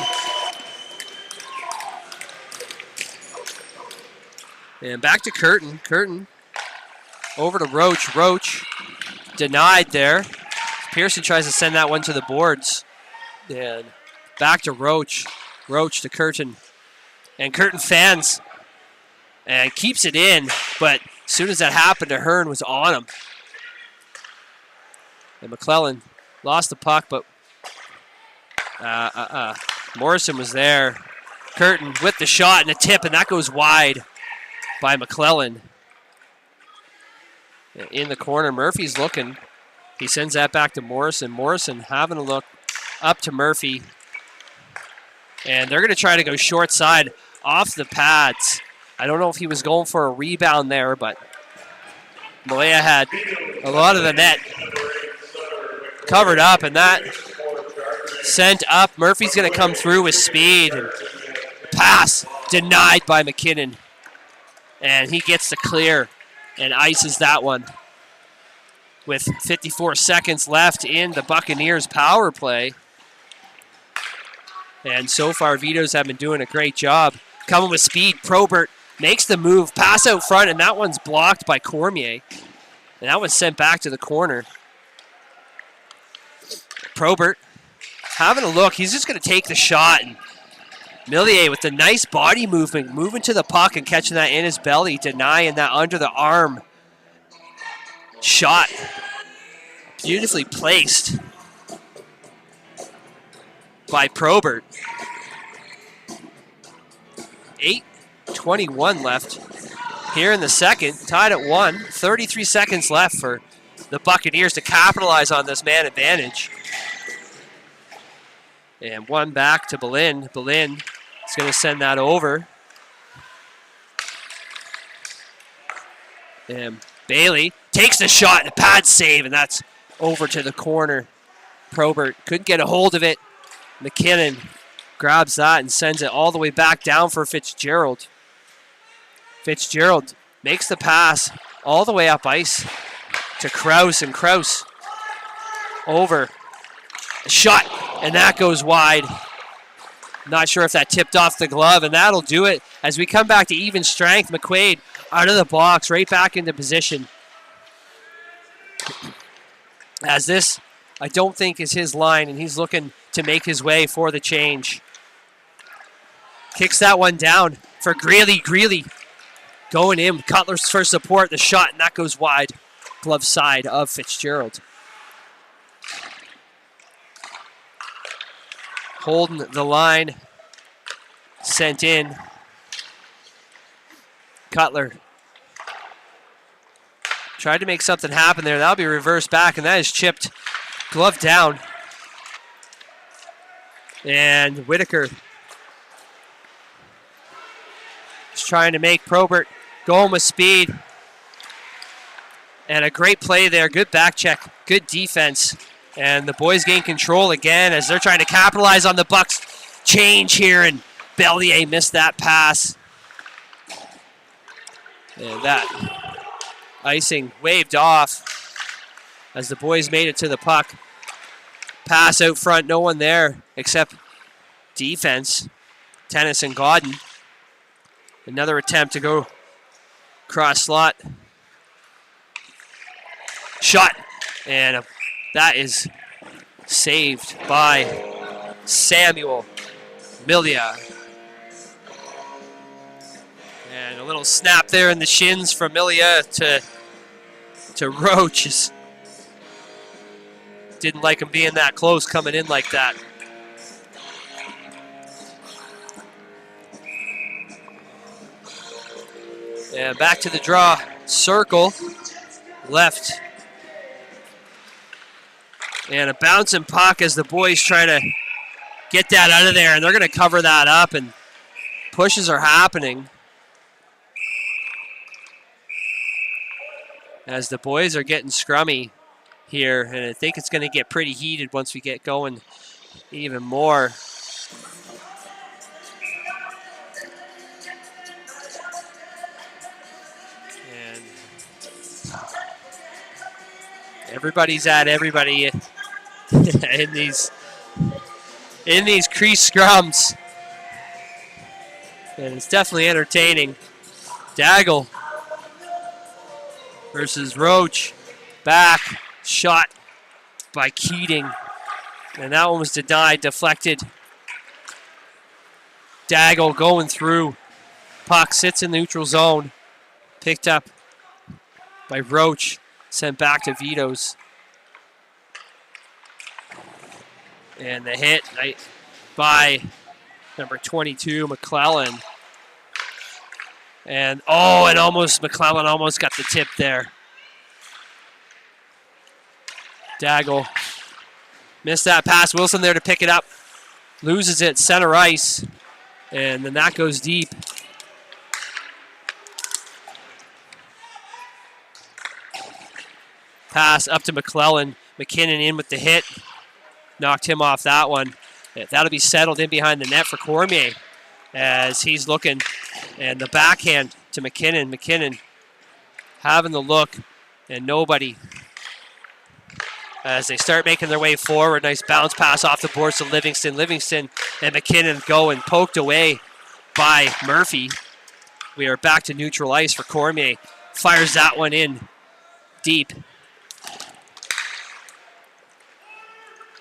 And back to Curtin. Curtin over to Roach. Roach denied there. Pearson tries to send that one to the boards. And back to Roach. Roach to Curtin. And Curtin fans and keeps it in. But as soon as that happened, Ahern was on him. And McClellan lost the puck, but Morrison was there. Curtin with the shot and a tip, and that goes wide by McClellan. In the corner, Murphy's looking. He sends that back to Morrison. Morrison having a look up to Murphy. And they're going to try to go short side off the pads. I don't know if he was going for a rebound there, but Malaya had a lot of the net covered up, and that sent up. Murphy's going to come through with speed. And pass denied by McKinnon. And he gets the clear and ices that one. With 54 seconds left in the Buccaneers power play. And so far, Vitos have been doing a great job. Coming with speed, Probert makes the move, pass out front, and that one's blocked by Cormier. And that one's sent back to the corner. Probert having a look. He's just going to take the shot. And Millier with the nice body movement, moving to the puck and catching that in his belly, denying that under the arm Shot. Beautifully placed by Probert. 8:21 left here in the second. Tied at 1. 33 seconds left for the Buccaneers to capitalize on this man advantage. And one back to Boleyn. Boleyn is going to send that over. And Bailey takes the shot and a pad save, and that's over to the corner. Probert couldn't get a hold of it. McKinnon grabs that and sends it all the way back down for Fitzgerald. Fitzgerald makes the pass all the way up ice to Krause, and Krause over. A shot, and that goes wide. Not sure if that tipped off the glove, and that'll do it as we come back to even strength. McQuaid out of the box, right back into position. As this, I don't think, is his line, and he's looking to make his way for the change. Kicks that one down for Greeley. Greeley going in. Cutler's for support. The shot, and that goes wide. Glove side of Fitzgerald. Holding the line. Sent in. Cutler tried to make something happen there. That'll be reversed back, and that is chipped. Glove down. And Whitaker is trying to make Probert going with speed. And a great play there. Good back check. Good defense. And the boys gain control again as they're trying to capitalize on the Bucks change here. And Bellier missed that pass. And that icing waved off as the boys made it to the puck. Pass out front. No one there except defense. Tennis and Godden. Another attempt to go cross slot. Shot. And that is saved by Samuel Milia. And a little snap there in the shins from Milia to Roach. Didn't like him being that close coming in like that. And back to the draw. Circle. Left. And a bouncing puck as the boys try to get that out of there. And they're going to cover that up, and pushes are happening as the boys are getting scrummy here. And I think it's going to get pretty heated once we get going even more. And everybody's at everybody in these crease scrums. And it's definitely entertaining. Daggle versus Roach. Back. Shot by Keating. And that one was denied. Deflected. Daggle going through. Puck sits in neutral zone. Picked up by Roach. Sent back to Vitos. And the hit by number 22, McClellan. And McClellan almost got the tip there. Daggle missed that pass. Wilson there to pick it up. Loses it, center ice. And then that goes deep. Pass up to McClellan. McKinnon in with the hit. Knocked him off that one. That'll be settled in behind the net for Cormier as he's looking. And the backhand to McKinnon. McKinnon having the look and nobody. As they start making their way forward. Nice bounce pass off the boards to Livingston. Livingston and McKinnon going poked away by Murphy. We are back to neutral ice for Cormier. Fires that one in deep.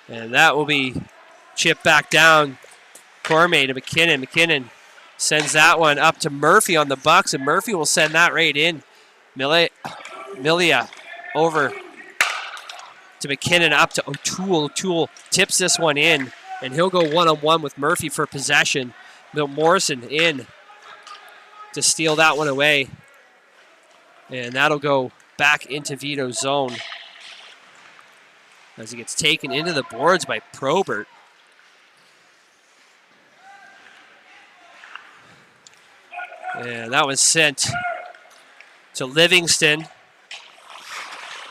And that will be chipped back down. Cormier to McKinnon. McKinnon sends that one up to Murphy on the Bucks, and Murphy will send that right in. Milia over to McKinnon, up to O'Toole. O'Toole tips this one in, and he'll go one-on-one with Murphy for possession. Bill Morrison in to steal that one away. And that'll go back into Vito's zone as he gets taken into the boards by Probert. And that was sent to Livingston.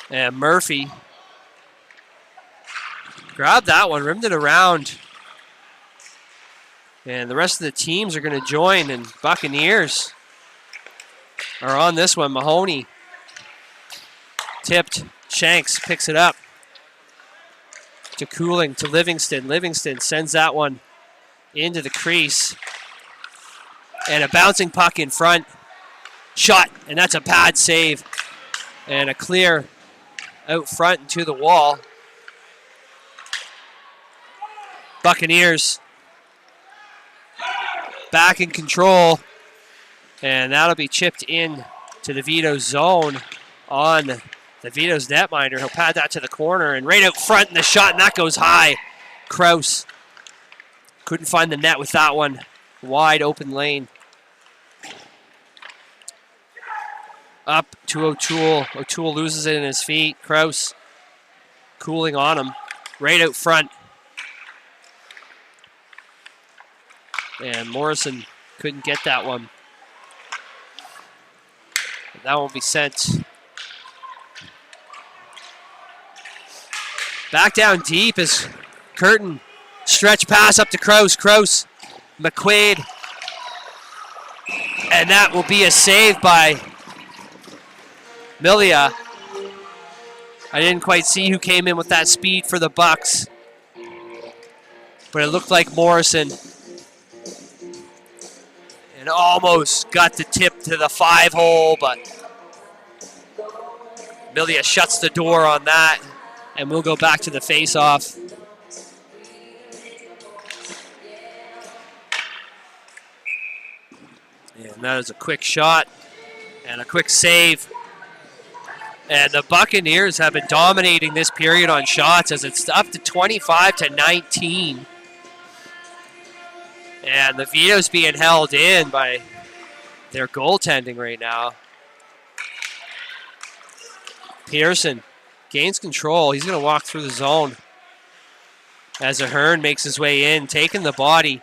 And Murphy grabbed that one, rimmed it around. And the rest of the teams are going to join, and Buccaneers are on this one. Mahoney tipped. Shanks picks it up to Cooling, to Livingston. Livingston sends that one into the crease. And a bouncing puck in front. Shot, and that's a bad save. And a clear out front and to the wall. Buccaneers back in control. And that'll be chipped in to the Vitos zone on the Vitos netminder. He'll pad that to the corner and right out front in the shot, and that goes high. Kraus couldn't find the net with that one. Wide open lane. Up to O'Toole. O'Toole loses it in his feet. Kraus Cooling on him. Right out front. And Morrison couldn't get that one. That won't be sent. Back down deep is Curtin. Stretch pass up to Kraus. Kraus. McQuaid. And that will be a save by Milia. I didn't quite see who came in with that speed for the Bucks. But it looked like Morrison. And almost got the tip to the 5-hole, but Milia shuts the door on that, and we'll go back to the face-off. And that is a quick shot and a quick save. And the Buccaneers have been dominating this period on shots as it's up to 25-19. And the Vitos being held in by their goaltending right now. Pearson gains control. He's going to walk through the zone as Ahern makes his way in, taking the body.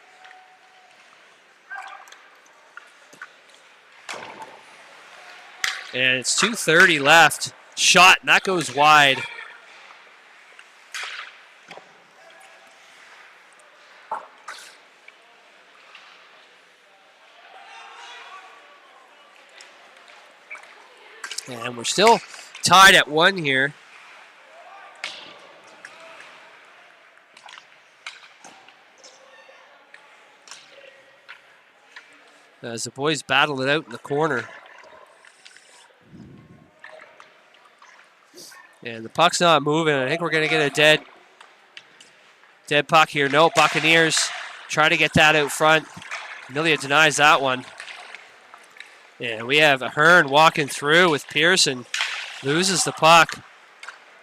And it's 2:30 left. Shot, and that goes wide. And we're still tied at 1 here. As the boys battle it out in the corner. And the puck's not moving. I think we're going to get a dead puck here. No, Buccaneers try to get that out front. Milia denies that one. And we have Ahern walking through with Pearson. Loses the puck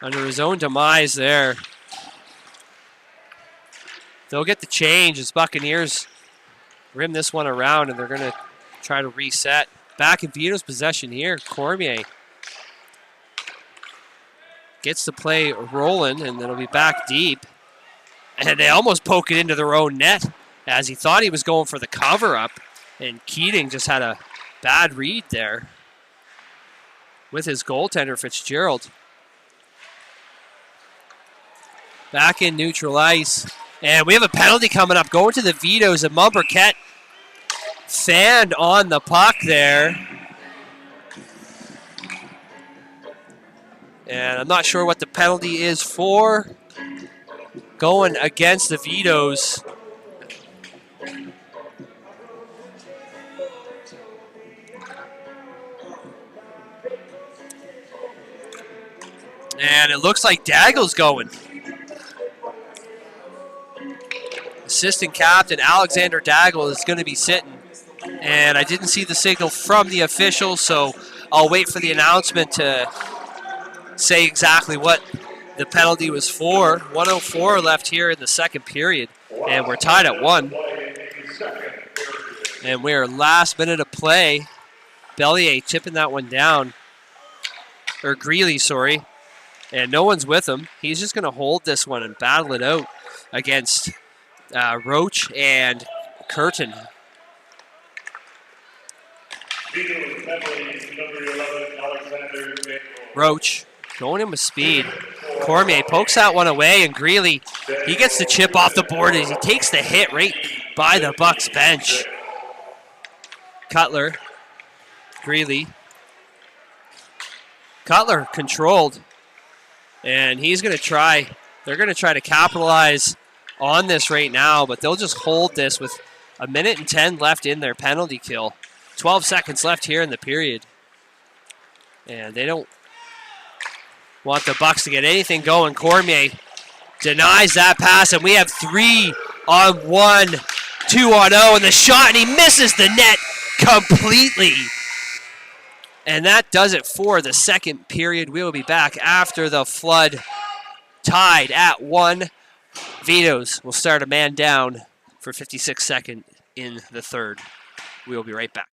under his own demise there. They'll get the change as Buccaneers rim this one around, and they're going to try to reset. Back in Vito's possession here. Cormier gets the play rolling, and it'll be back deep. And they almost poke it into their own net as he thought he was going for the cover-up. And Keating just had a bad read there with his goaltender, Fitzgerald. Back in neutral ice. And we have a penalty coming up. Going to the Vitos, and Burkett fanned on the puck there. And I'm not sure what the penalty is for. Going against the Vitos. And it looks like Daggle's going. Assistant captain Alexander Daggle is going to be sitting. And I didn't see the signal from the official, so I'll wait for the announcement to say exactly what the penalty was for. 1:04 left here in the second period, and we're tied at 1. And we're last minute of play. Bellier tipping that one down. Or Greeley, sorry. And no one's with him. He's just going to hold this one and battle it out against Roach and Curtin. Roach going in with speed. Cormier pokes that one away, and Greeley, he gets the chip off the board as he takes the hit right by the Bucks bench. Cutler, Greeley. Cutler controlled, and he's going to try. They're going to try to capitalize on this right now, but they'll just hold this with 1:10 left in their penalty kill. 12 seconds left here in the period. And they don't want the Bucks to get anything going. Cormier denies that pass, and we have 3-on-1, 2-on-0, and the shot, and he misses the net completely. And that does it for the second period. We will be back after the flood, tied at 1. Vitos will start a man down for 56 seconds in the third. We will be right back.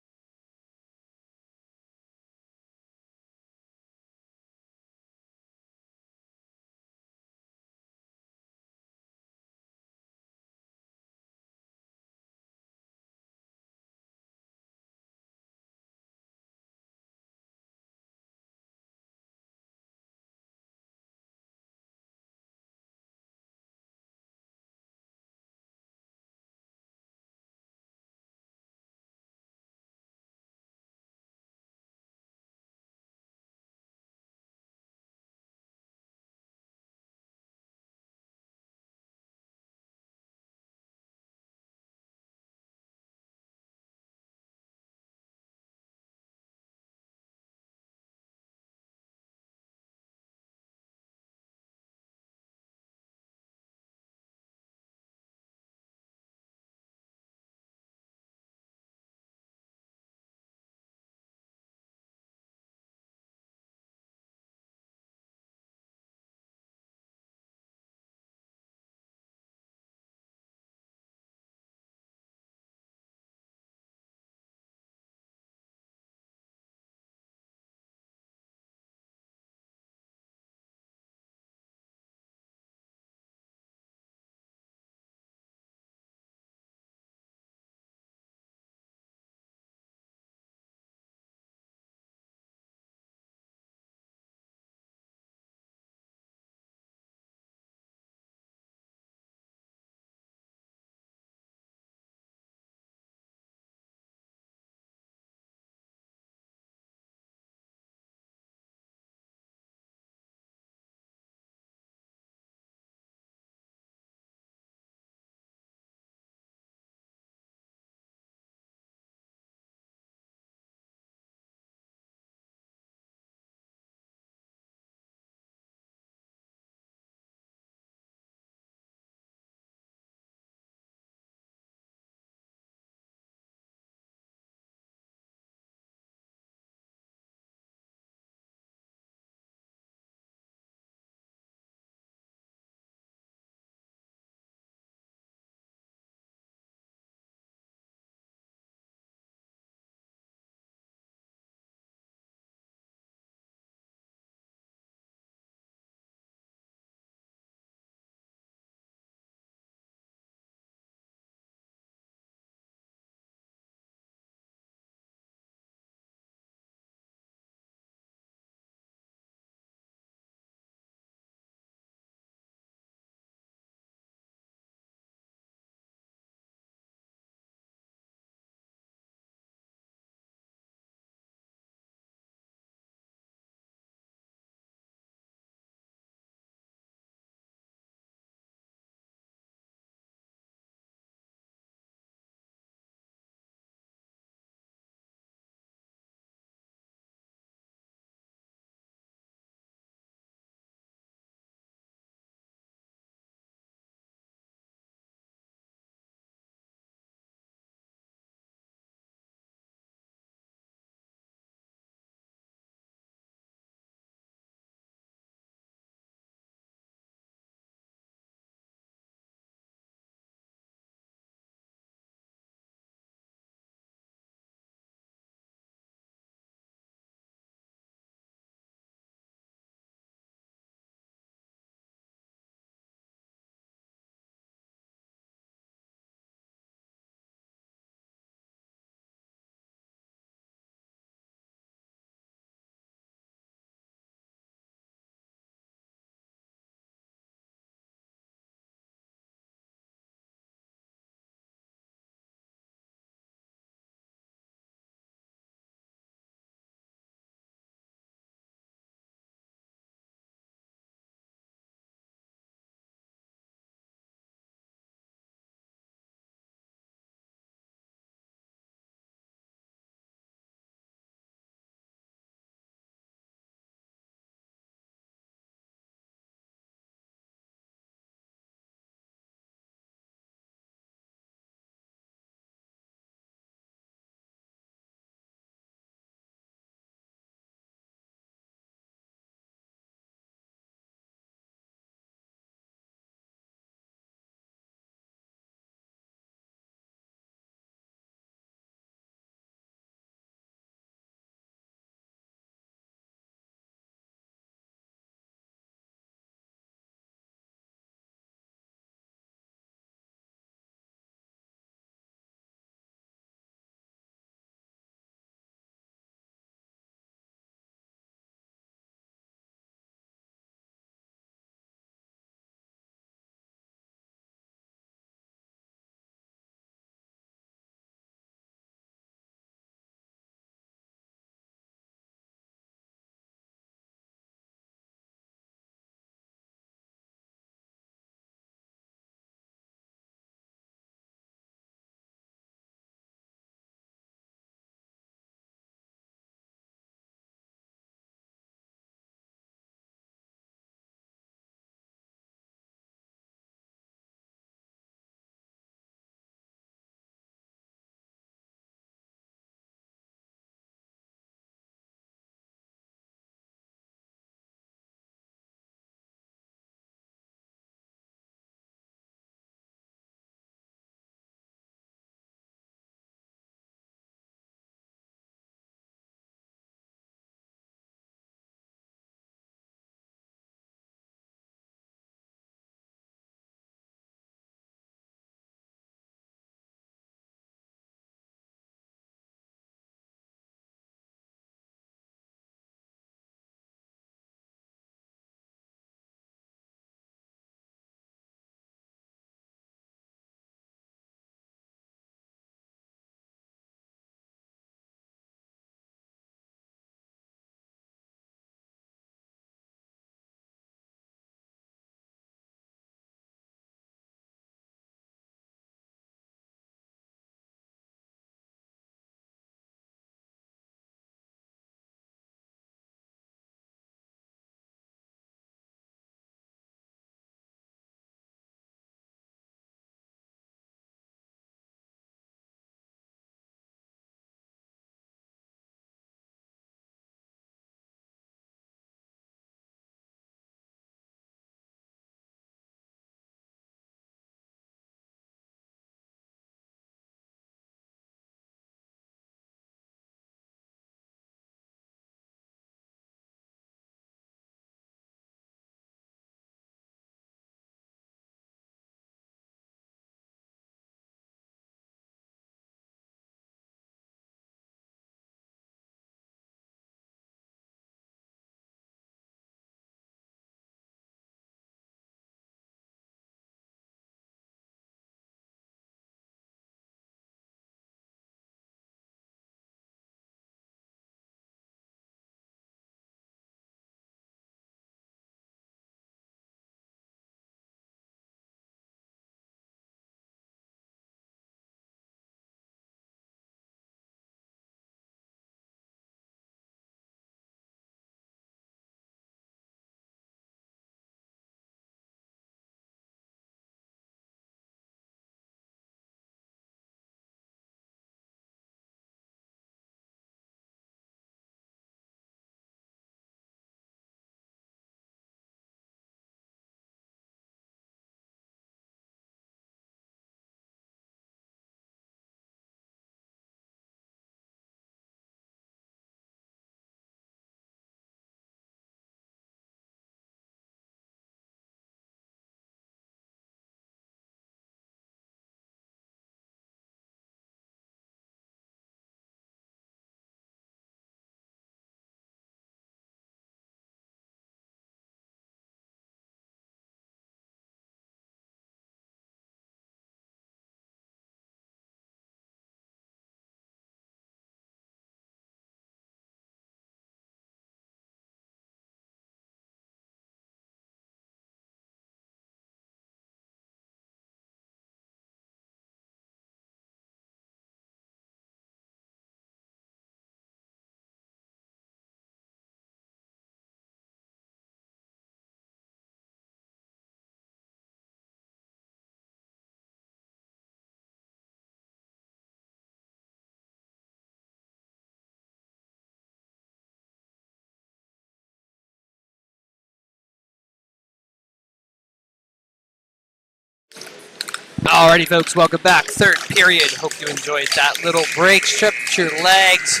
Alrighty, folks, welcome back. Third period. Hope you enjoyed that little break. Stretch your legs,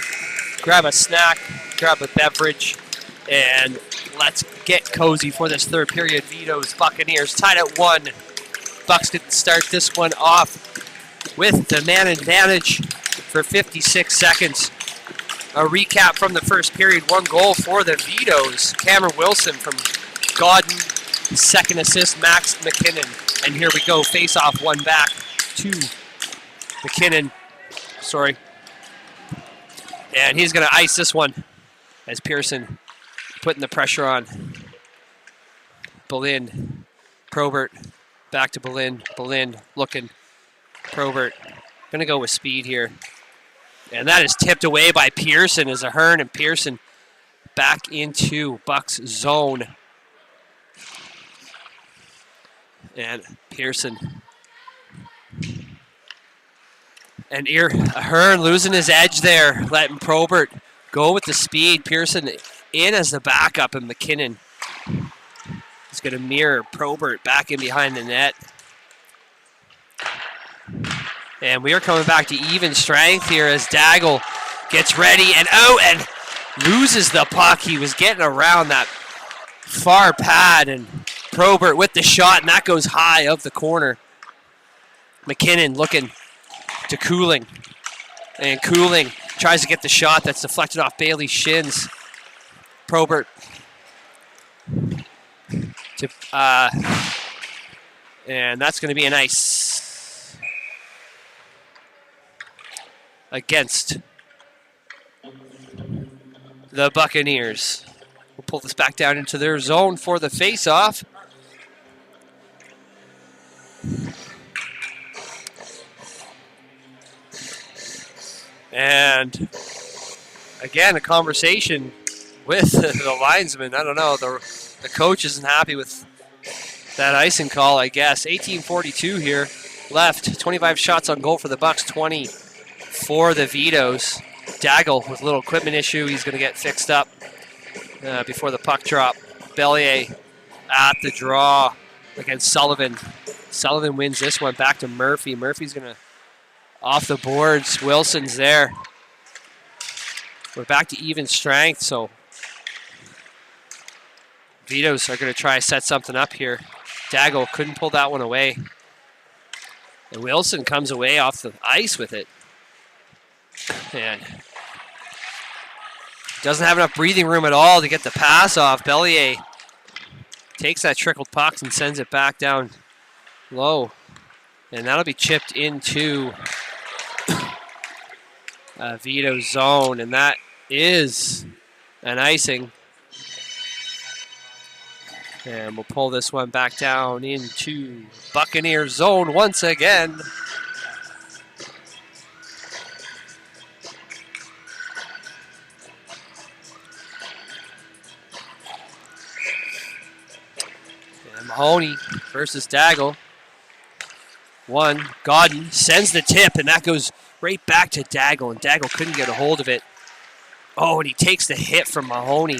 grab a snack, grab a beverage, and let's get cozy for this third period. Vitos Buccaneers tied at 1. Bucks didn't start this one off with the man advantage for 56 seconds. A recap from the first period. 1 goal for the Vitos. Cameron Wilson from Godden. Second assist, Max McKinnon. And here we go, face-off, 1 back to McKinnon. Sorry. And he's going to ice this one as Pearson putting the pressure on. Boleyn, Probert, back to Boleyn. Boleyn looking. Probert, going to go with speed here. And that is tipped away by Pearson as Ahern and Pearson back into Bucks zone. And Pearson. And Ahern losing his edge there, letting Probert go with the speed. Pearson in as the backup, and McKinnon is going to mirror Probert back in behind the net. And we are coming back to even strength here as Daggle gets ready and out and loses the puck. He was getting around that far pad, and Probert with the shot, and that goes high of the corner. McKinnon looking to Cooling. And Cooling tries to get the shot that's deflected off Bailey's shins. Probert to and that's going to be a nice against the Buccaneers. We'll pull this back down into their zone for the face-off. And again, a conversation with the linesman. I don't know, the coach isn't happy with that icing call, I guess. 18:42 here left. 25 shots on goal for the Bucks, 20 for the Vitos. Daggle with a little equipment issue. He's going to get fixed up before the puck drop. Bellier at the draw against Sullivan. Sullivan wins this one back to Murphy. Murphy's going to off the boards. Wilson's there. We're back to even strength, so Vitos are going to try to set something up here. Daggle couldn't pull that one away. And Wilson comes away off the ice with it. And doesn't have enough breathing room at all to get the pass off. Bellier takes that trickled puck and sends it back down low. And that'll be chipped into Vito's zone. And that is an icing. And we'll pull this one back down into Buccaneers zone once again. And Mahoney versus Daggle. One, Godden sends the tip, and that goes right back to Daggle, and Daggle couldn't get a hold of it. Oh, and he takes the hit from Mahoney.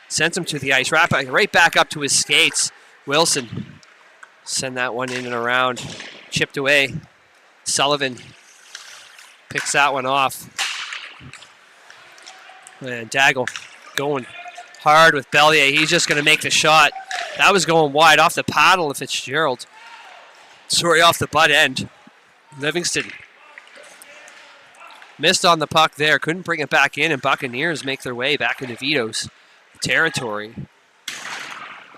Sends him to the ice, right back up to his skates. Wilson send that one in and around. Chipped away. Sullivan picks that one off. And Daggle going hard with Bellier. He's just going to make the shot. That was going wide off the paddle of Fitzgerald. Sorry, off the butt end. Livingston missed on the puck there. Couldn't bring it back in, and Buccaneers make their way back into Vito's territory.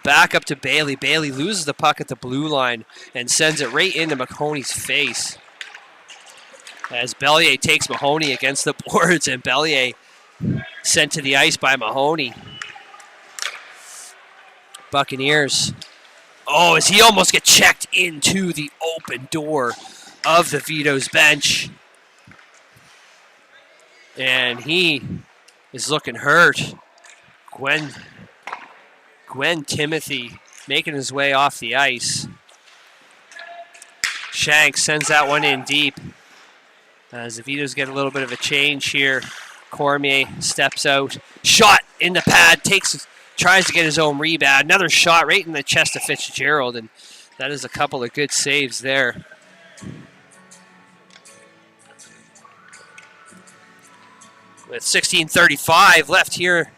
Back up to Bailey. Bailey loses the puck at the blue line and sends it right into Mahoney's face. As Bellier takes Mahoney against the boards, and Bellier sent to the ice by Mahoney. Buccaneers. Oh, as he almost gets checked into the open door of the Vito's bench. And he is looking hurt. Gwen Timothy making his way off the ice. Shanks sends that one in deep. As the Vitos get a little bit of a change here. Cormier steps out. Shot in the pad. Tries to get his own rebound. Another shot right in the chest of Fitzgerald. And That is a couple of good saves there. With 16:35 left here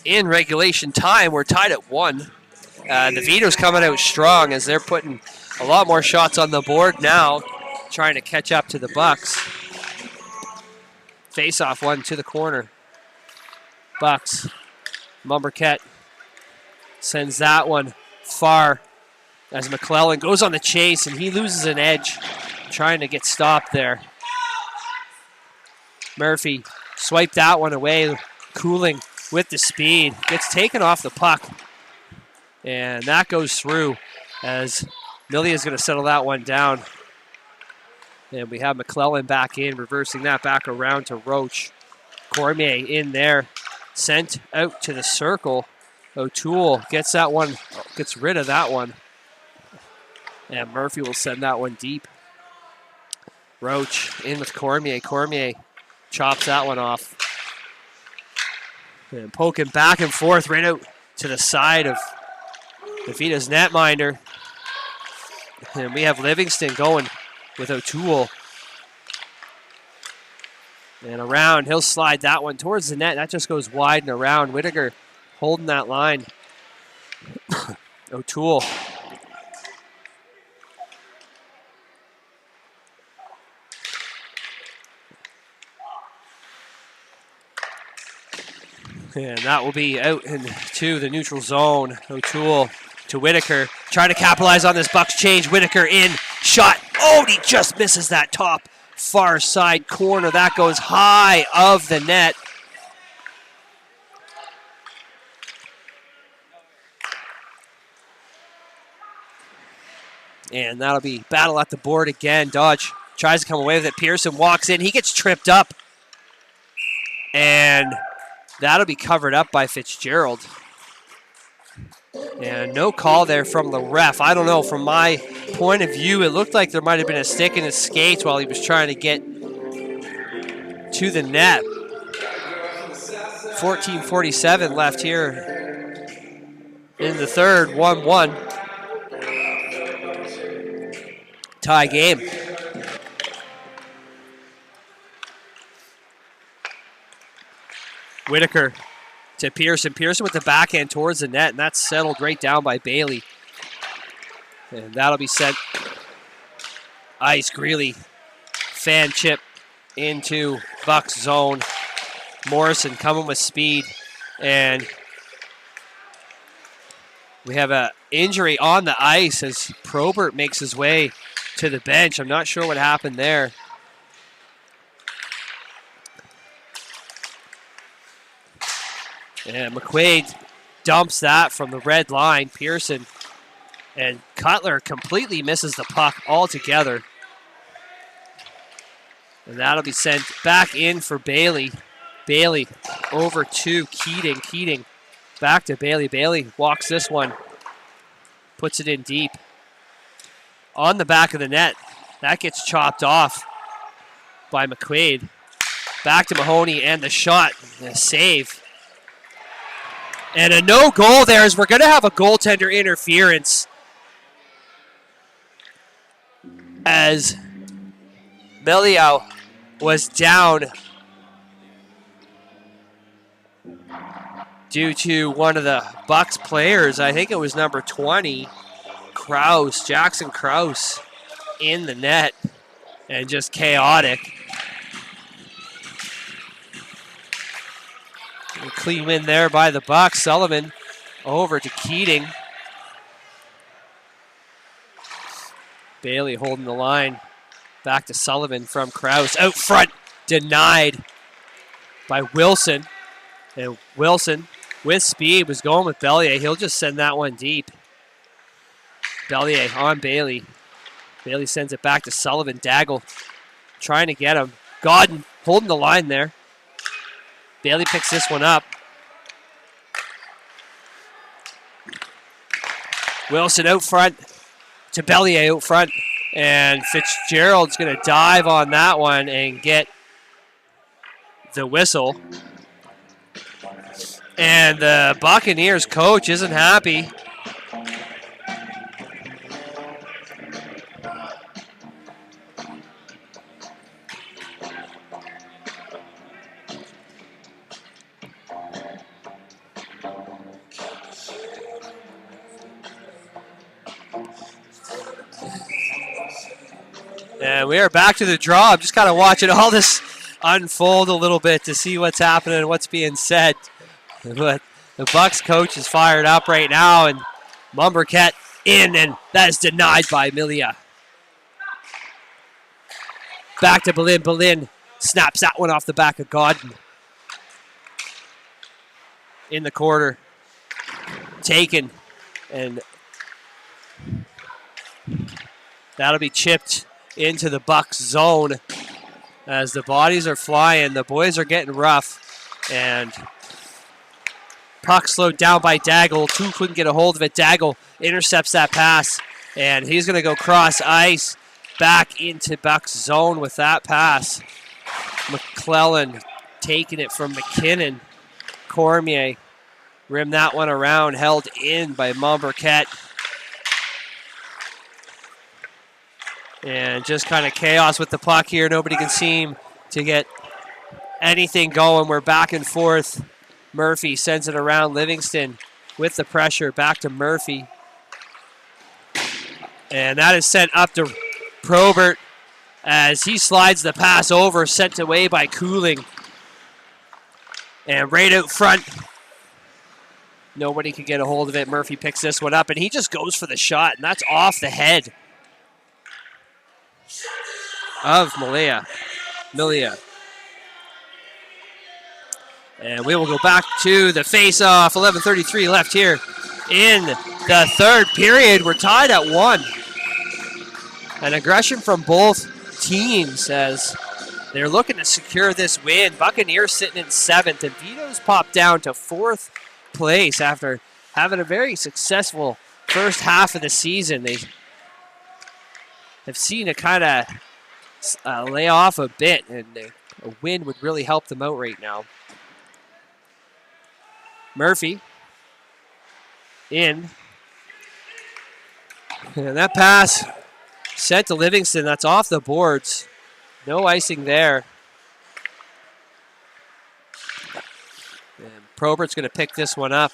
in regulation time, we're tied at 1. The Vitos coming out strong as they're putting a lot more shots on the board now, trying to catch up to the Bucks. Face-off one to the corner. Bucks. Mumberket sends that one far as McClellan goes on the chase, and he loses an edge trying to get stopped there. Murphy swiped that one away. Cooling with the speed. Gets taken off the puck. And that goes through as Millie is going to settle that one down. And we have McClellan back in, reversing that back around to Roach. Cormier in there. Sent out to the circle. O'Toole gets that one, gets rid of that one. And Murphy will send that one deep. Roach in with Cormier. Cormier chops that one off. And poking back and forth right out to the side of the Vitos netminder. And we have Livingston going with O'Toole. And around, he'll slide that one towards the net. That just goes wide and around. Whittaker holding that line. O'Toole. And that will be out into the neutral zone. O'Toole to Whittaker. Trying to capitalize on this Bucks change. Whittaker in. Shot. Oh, he just misses that top far side corner. That goes high of the net. And that'll be battle at the board again. Dodge tries to come away with it. Pearson walks in. He gets tripped up. And that'll be covered up by Fitzgerald. And no call there from the ref. I don't know. From my point of view, it looked like there might have been a stick in his skates while he was trying to get to the net. 14:47 left here in the third, 1-1. Tie game. Whittaker to Pearson. Pearson with the backhand towards the net, and that's settled right down by Bailey. And that'll be sent ice. Greeley fan chip into Bucks zone. Morrison coming with speed, and we have an injury on the ice as Probert makes his way to the bench. I'm not sure what happened there. And McQuaid dumps that from the red line. Pearson and Cutler completely misses the puck altogether. And that'll be sent back in for Bailey. Bailey over to Keating. Keating back to Bailey. Bailey walks this one. Puts it in deep. On the back of the net. That gets chopped off by McQuaid. Back to Mahoney and the shot. The save. And a no goal there as we're going to have a goaltender interference as Meliau was down due to one of the Bucks players. I think it was number 20, Krause, Jackson Krause, in the net, and just chaotic. A clean win there by the Bucks. Sullivan over to Keating. Bailey holding the line. Back to Sullivan from Krause. Out front, denied by Wilson. And Wilson, with speed, was going with Bellier. He'll just send that one deep. Bellier on Bailey. Bailey sends it back to Sullivan. Daggle trying to get him. Godden holding the line there. Bailey picks this one up. Wilson out front to Bellier out front. And Fitzgerald's going to dive on that one and get the whistle. And the Buccaneers coach isn't happy. And we are back to the draw. I'm just kind of watching all this unfold a little bit to see what's happening and what's being said. But the Bucks coach is fired up right now, and Mumbercat in, and that is denied by Milia. Back to Boleyn. Boleyn snaps that one off the back of Godden. In the quarter. Taken, and that'll be chipped into the Bucks zone as the bodies are flying. The boys are getting rough, and puck slowed down by Daggle. Two couldn't get a hold of it. Daggle intercepts that pass, and he's going to go cross ice back into Bucks zone with that pass. McClellan taking it from McKinnon. Cormier rimmed that one around, held in by Mumbercat. And just kind of chaos with the puck here. Nobody can seem to get anything going. We're back and forth. Murphy sends it around. Livingston with the pressure. Back to Murphy. And that is sent up to Probert as he slides the pass over, sent away by Cooling. And right out front, nobody can get a hold of it. Murphy picks this one up, and he just goes for the shot, and that's off the head of Milia. And we will go back to the face-off. 11:33 left here in the third period. We're tied at 1. An aggression from both teams as they're looking to secure this win. Buccaneers sitting in 7th, and Vitos popped down to 4th place after having a very successful first half of the season. They have seen it kind of lay off a bit, and a win would really help them out right now. Murphy in. And that pass sent to Livingston. That's off the boards. No icing there. And Probert's going to pick this one up.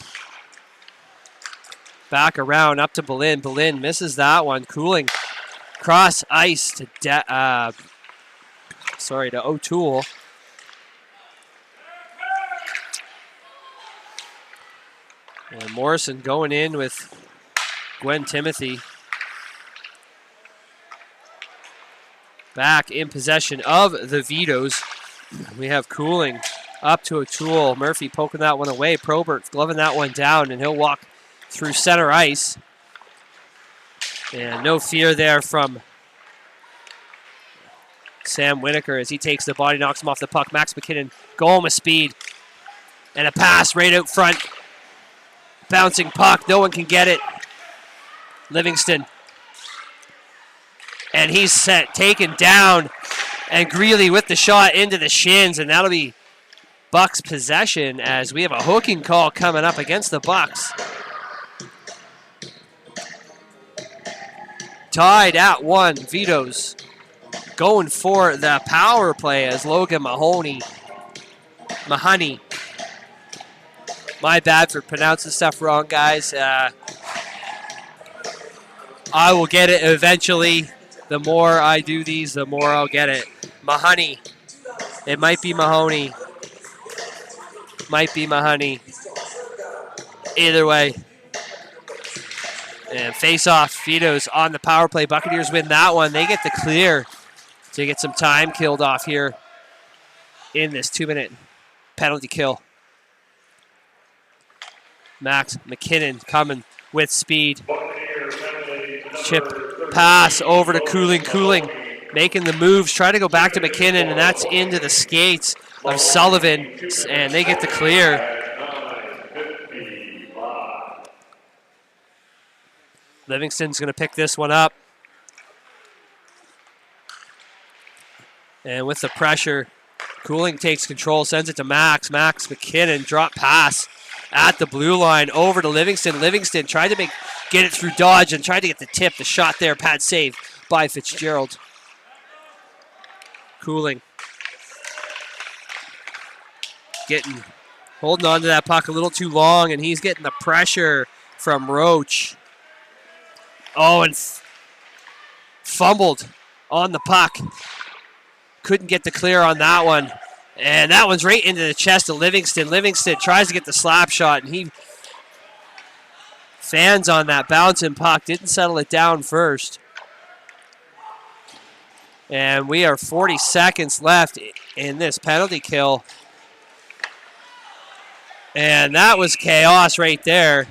Back around up to Boleyn. Boleyn misses that one. Cooling cross ice to to O'Toole. And Morrison going in with Gwen Timothy. Back in possession of the Vitos. We have Cooling up to O'Toole. Murphy poking that one away. Probert gloving that one down, and he'll walk through center ice. And no fear there from Sam Winokur as he takes the body, knocks him off the puck. Max McKinnon going with speed. And a pass right out front. Bouncing puck. No one can get it. Livingston. And he's taken down. And Greeley with the shot into the shins. And that'll be Bucks possession as we have a hooking call coming up against the Bucks. Tied at 1. Vitos going for the power play as Logan Mahoney. My bad for pronouncing stuff wrong, guys. I will get it eventually. The more I do these, the more I'll get it. Mahoney. It might be Mahoney. Might be Mahoney. Either way. And face-off, Vitos on the power play. Buccaneers win that one. They get the clear to get some time killed off here in this 2-minute penalty kill. Max McKinnon coming with speed. Chip pass over to Cooling. Cooling making the moves. Try to go back to McKinnon, and that's into the skates of Sullivan, and they get the clear. Livingston's going to pick this one up. And with the pressure, Cooling takes control, sends it to Max. Max McKinnon, drop pass at the blue line over to Livingston. Livingston tried to get it through dodge and tried to get the tip. The shot there, pad save by Fitzgerald. Cooling. Holding on to that puck a little too long, and he's getting the pressure from Roach. Oh, and fumbled on the puck. Couldn't get the clear on that one. And that one's right into the chest of Livingston. Livingston tries to get the slap shot, and he fans on that bouncing puck. Didn't settle it down first. And we are 40 seconds left in this penalty kill. And that was chaos right there.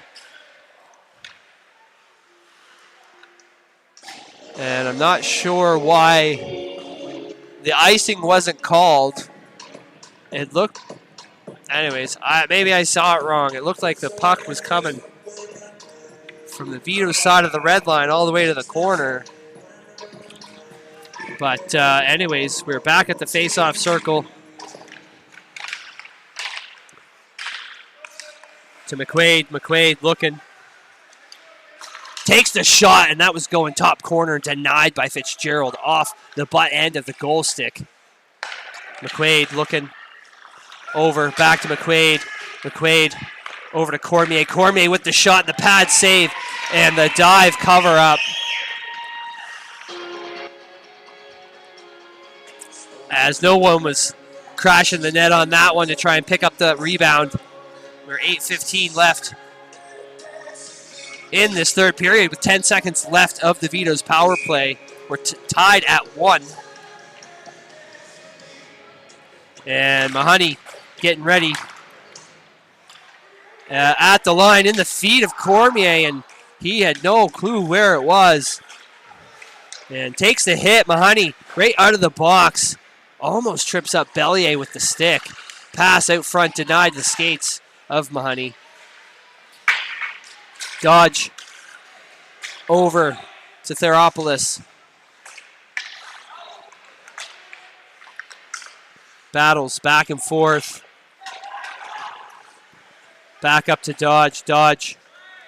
And I'm not sure why the icing wasn't called. It looked, anyways, maybe I saw it wrong. It looked like the puck was coming from the Vitos side of the red line all the way to the corner. But anyways, we're back at the face-off circle. To McQuaid. McQuaid looking. Takes the shot, and that was going top corner, denied by Fitzgerald off the butt end of the goal stick. McQuaid looking over, back to McQuaid. McQuaid over to Cormier. Cormier with the shot, the pad save, and the dive cover-up. As no one was crashing the net on that one to try and pick up the rebound. We're 8:15 left in this third period with 10 seconds left of the Vitos power play. We're tied at 1. And Mahoney getting ready at the line in the feet of Cormier, and he had no clue where it was. And takes the hit, Mahoney, right out of the box. Almost trips up Bellier with the stick. Pass out front, denied the skates of Mahoney. Dodge over to Theropoulos. Battles back and forth. Back up to Dodge. Dodge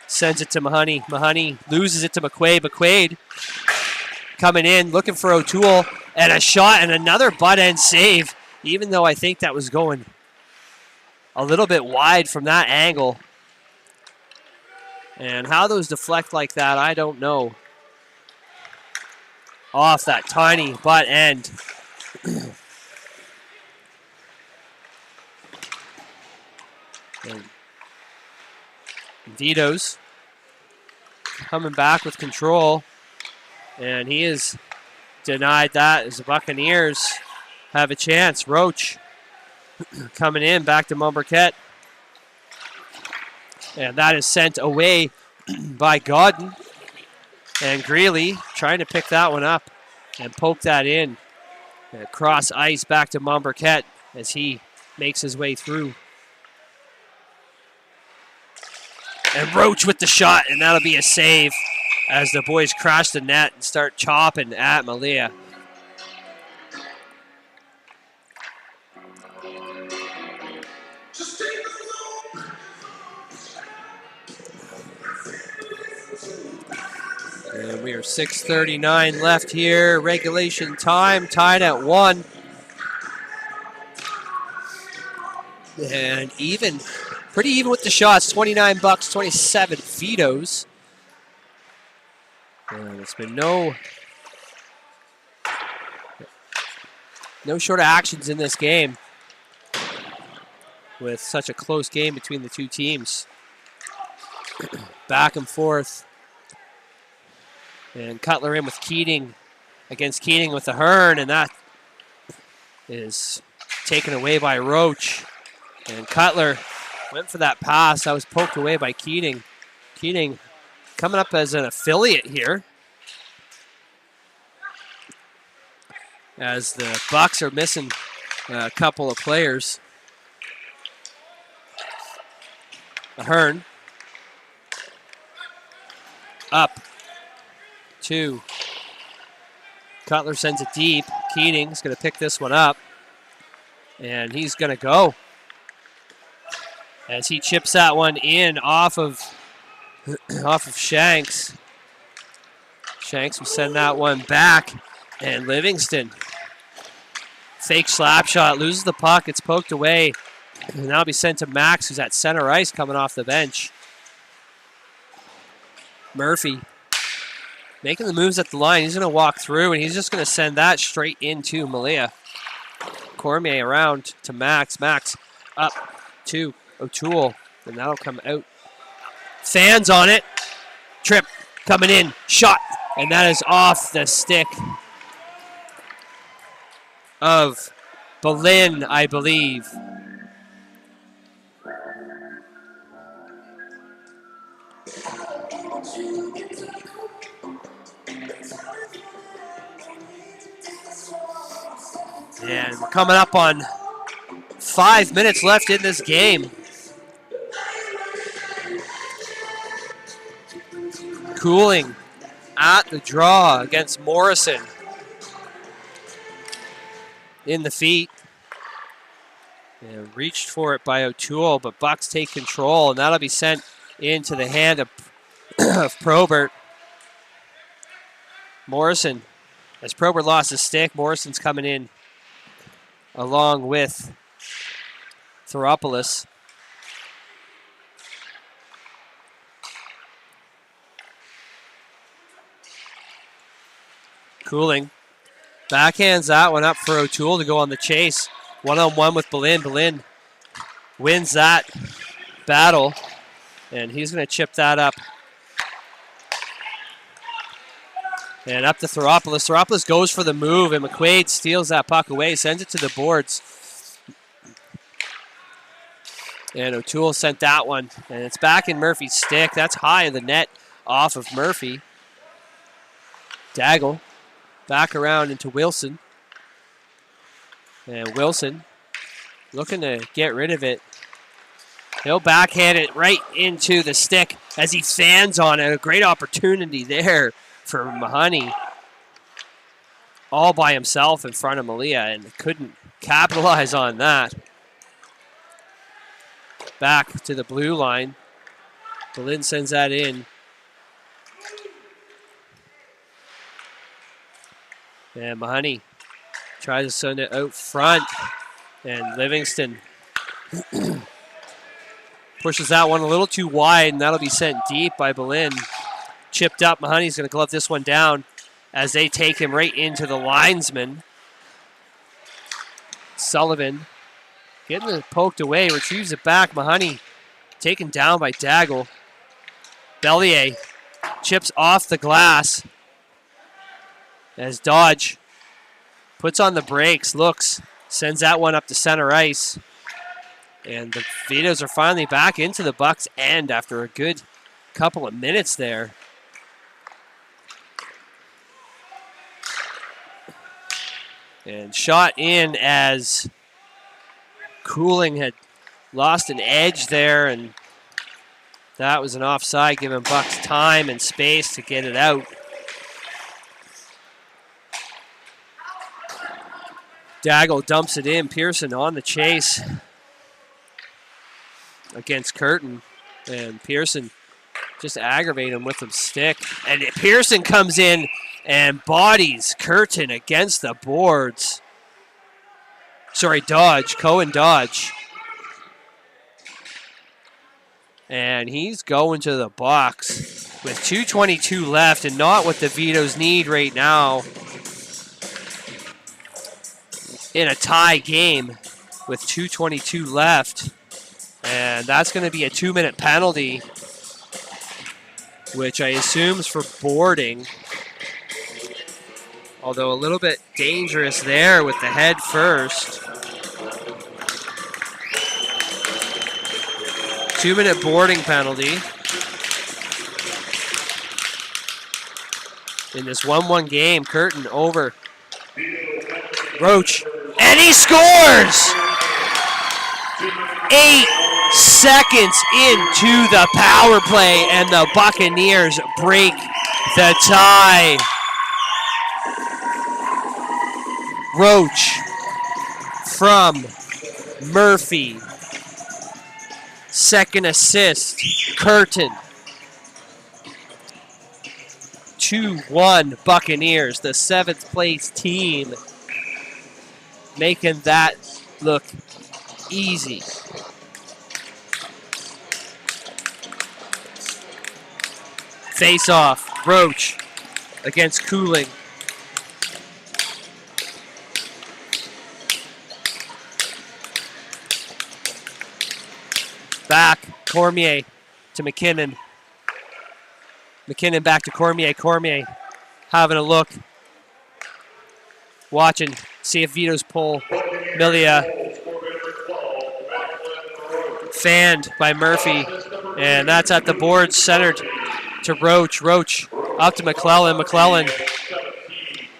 sends it to Mahoney. Mahoney loses it to McQuaid. McQuaid coming in, looking for O'Toole. And a shot and another butt-end save, even though I think that was going a little bit wide from that angle. And how those deflect like that, I don't know. Off that tiny butt end. Vitos coming back with control. And he is denied that as the Buccaneers have a chance. Roach coming in, back to Mumberket. And that is sent away by Godden. And Greeley trying to pick that one up and poke that in. And across ice back to Mumberket as he makes his way through. And Roach with the shot, and that'll be a save as the boys crash the net and start chopping at Malia. And we are 6:39 left here. Regulation time, tied at 1. And even, pretty even with the shots. 29 Bucks, 27 Vitos. And there's been no short of actions in this game with such a close game between the two teams. Back and forth. And Cutler in with Keating against Keating with the Hearn, and that is taken away by Roach. And Cutler went for that pass. That was poked away by Keating. Keating coming up as an affiliate here, as the Bucks are missing a couple of players. Ahern up 2. Cutler sends it deep. Keating's going to pick this one up, and he's going to go as he chips that one in off of Shanks. Shanks will send that one back, and Livingston fake slap shot, loses the puck, it's poked away, and that'll be sent to Max, who's at center ice coming off the bench. Murphy making the moves at the line. He's going to walk through, and he's just going to send that straight into Malia. Cormier around to Max. Max up to O'Toole, and that'll come out. Fans on it. Trip coming in. Shot, and that is off the stick of Boleyn, I believe. And we're coming up on 5 minutes left in this game. Cooling at the draw against Morrison. In the feet. And reached for it by O'Toole, but Bucks take control, and that'll be sent into the hand of Probert. Morrison, as Probert lost his stick, Morrison's coming in along with Theropoulos. Cooling. Backhands that one up for O'Toole to go on the chase. One-on-one with Boleyn. Boleyn wins that battle, and he's going to chip that up. And up to Theropoulos. Theropoulos goes for the move, and McQuaid steals that puck away, sends it to the boards. And O'Toole sent that one, and it's back in Murphy's stick. That's high in the net off of Murphy. Daggle back around into Wilson. And Wilson looking to get rid of it. He'll backhand it right into the stick as he fans on it. A great opportunity there for Mahoney. All by himself in front of Malia, and couldn't capitalize on that. Back to the blue line. Boleyn sends that in. And Mahoney tries to send it out front. And Livingston pushes that one a little too wide, and that'll be sent deep by Boleyn. Chipped up. Mahoney's going to glove this one down as they take him right into the linesman. Sullivan getting it poked away, retrieves it back. Mahoney taken down by Daggle. Bellier chips off the glass as Dodge puts on the brakes, looks, sends that one up to center ice. And the Vitos are finally back into the Bucks' end after a good couple of minutes there. And shot in as Cooling had lost an edge there, and that was an offside, giving Bucks time and space to get it out. Daggle dumps it in. Pearson on the chase against Curtin, and Pearson just aggravating him with some stick. And Pearson comes in and bodies Curtin against the boards. Sorry, Dodge, Cohen Dodge. And he's going to the box with 2:22 left, and not what the Vitos need right now in a tie game with 2:22 left. And that's going to be a 2-minute penalty, which I assume is for boarding. Although a little bit dangerous there with the head first. 2-minute boarding penalty in this 1-1 game. Curtin over Roach, and he scores! 8 seconds into the power play, and the Buccaneers break the tie. Roach from Murphy. Second assist, Curtin. 2-1 Buccaneers, the 7th place team, making that look easy. Face off, Roach against Cooling. Back, Cormier to McKinnon. McKinnon back to Cormier. Cormier having a look. Watching, see if Vitos pull. Milia fanned by Murphy. And that's at the boards, centered to Roach. Roach up to McClellan. McClellan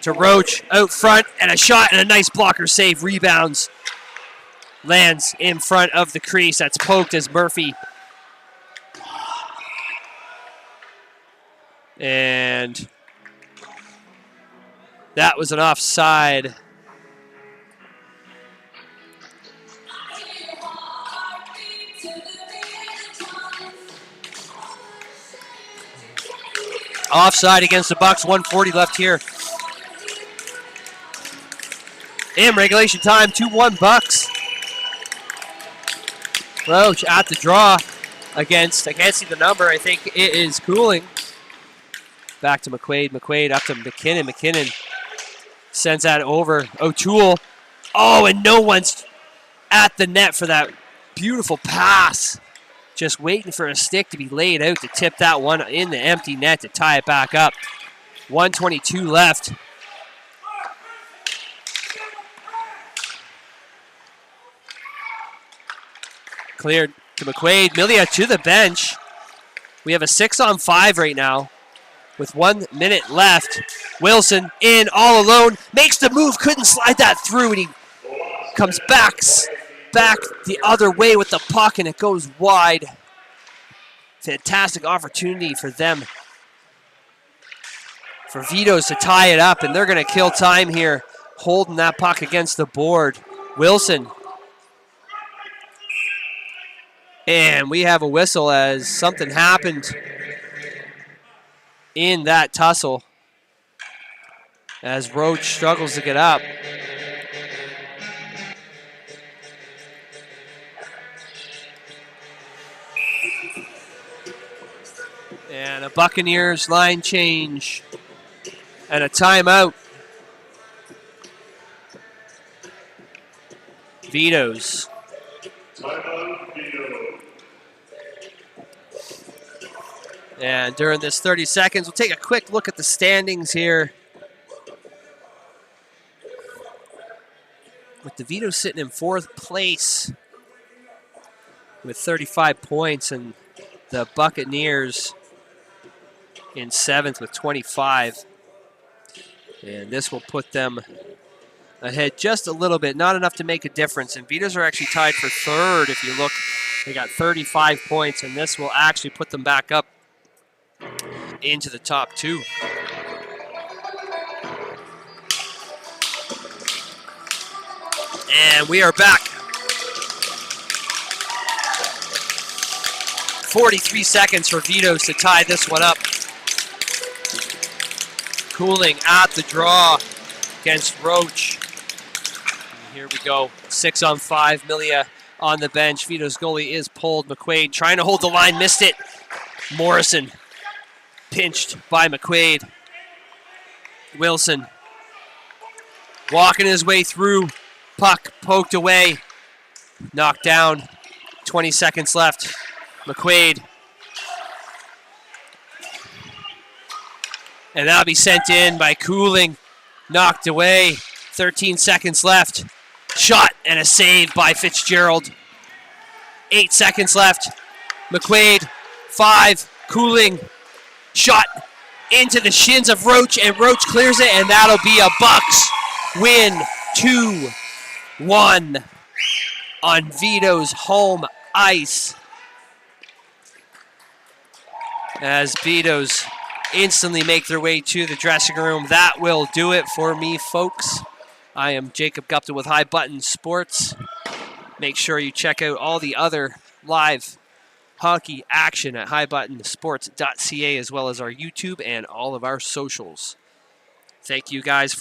to Roach, out front, and a shot and a nice blocker save. Rebounds. Lands in front of the crease. That's poked as Murphy. And that was an offside. Offside against the Bucks. 1:40 left here. In regulation time, 2-1 Bucks. Roach at the draw against, I can't see the number, I think it is Cooling. Back to McQuaid. McQuaid up to McKinnon. McKinnon sends that over. O'Toole. Oh, and no one's at the net for that beautiful pass. Just waiting for a stick to be laid out to tip that one in the empty net to tie it back up. 1:22 left. Cleared to McQuaid. Milia to the bench. We have a 6-on-5 right now with 1 minute left. Wilson in all alone. Makes the move. Couldn't slide that through. And he comes back the other way with the puck. And it goes wide. Fantastic opportunity for them. For Vitos to tie it up. And they're going to kill time here. Holding that puck against the board. Wilson. And we have a whistle as something happened in that tussle as Roach struggles to get up. And a Buccaneers line change and a timeout. Vitos. And during this 30 seconds, we'll take a quick look at the standings here. With the Vitos sitting in 4th place with 35 points, and the Buccaneers in 7th with 25. And this will put them ahead just a little bit, not enough to make a difference. And Vitos are actually tied for 3rd. If you look, they got 35 points, and this will actually put them back up into the top 2. And we are back. 43 seconds for Vitos to tie this one up. Cooling at the draw against Roach. And here we go. 6-on-5. Milia on the bench. Vitos goalie is pulled. McQuaid trying to hold the line. Missed it. Morrison pinched by McQuaid. Wilson walking his way through. Puck poked away. Knocked down. 20 seconds left. McQuaid. And that'll be sent in by Cooling. Knocked away. 13 seconds left. Shot and a save by Fitzgerald. 8 seconds left. McQuaid. 5. Cooling. Shot into the shins of Roach, and Roach clears it, and that'll be a Bucks win. 2-1 on Vitos' home ice. As Vitos instantly make their way to the dressing room. That will do it for me, folks. I am Jacob Gupta with High Button Sports. Make sure you check out all the other live hockey action at highbuttonsports.ca, as well as our YouTube and all of our socials. Thank you guys for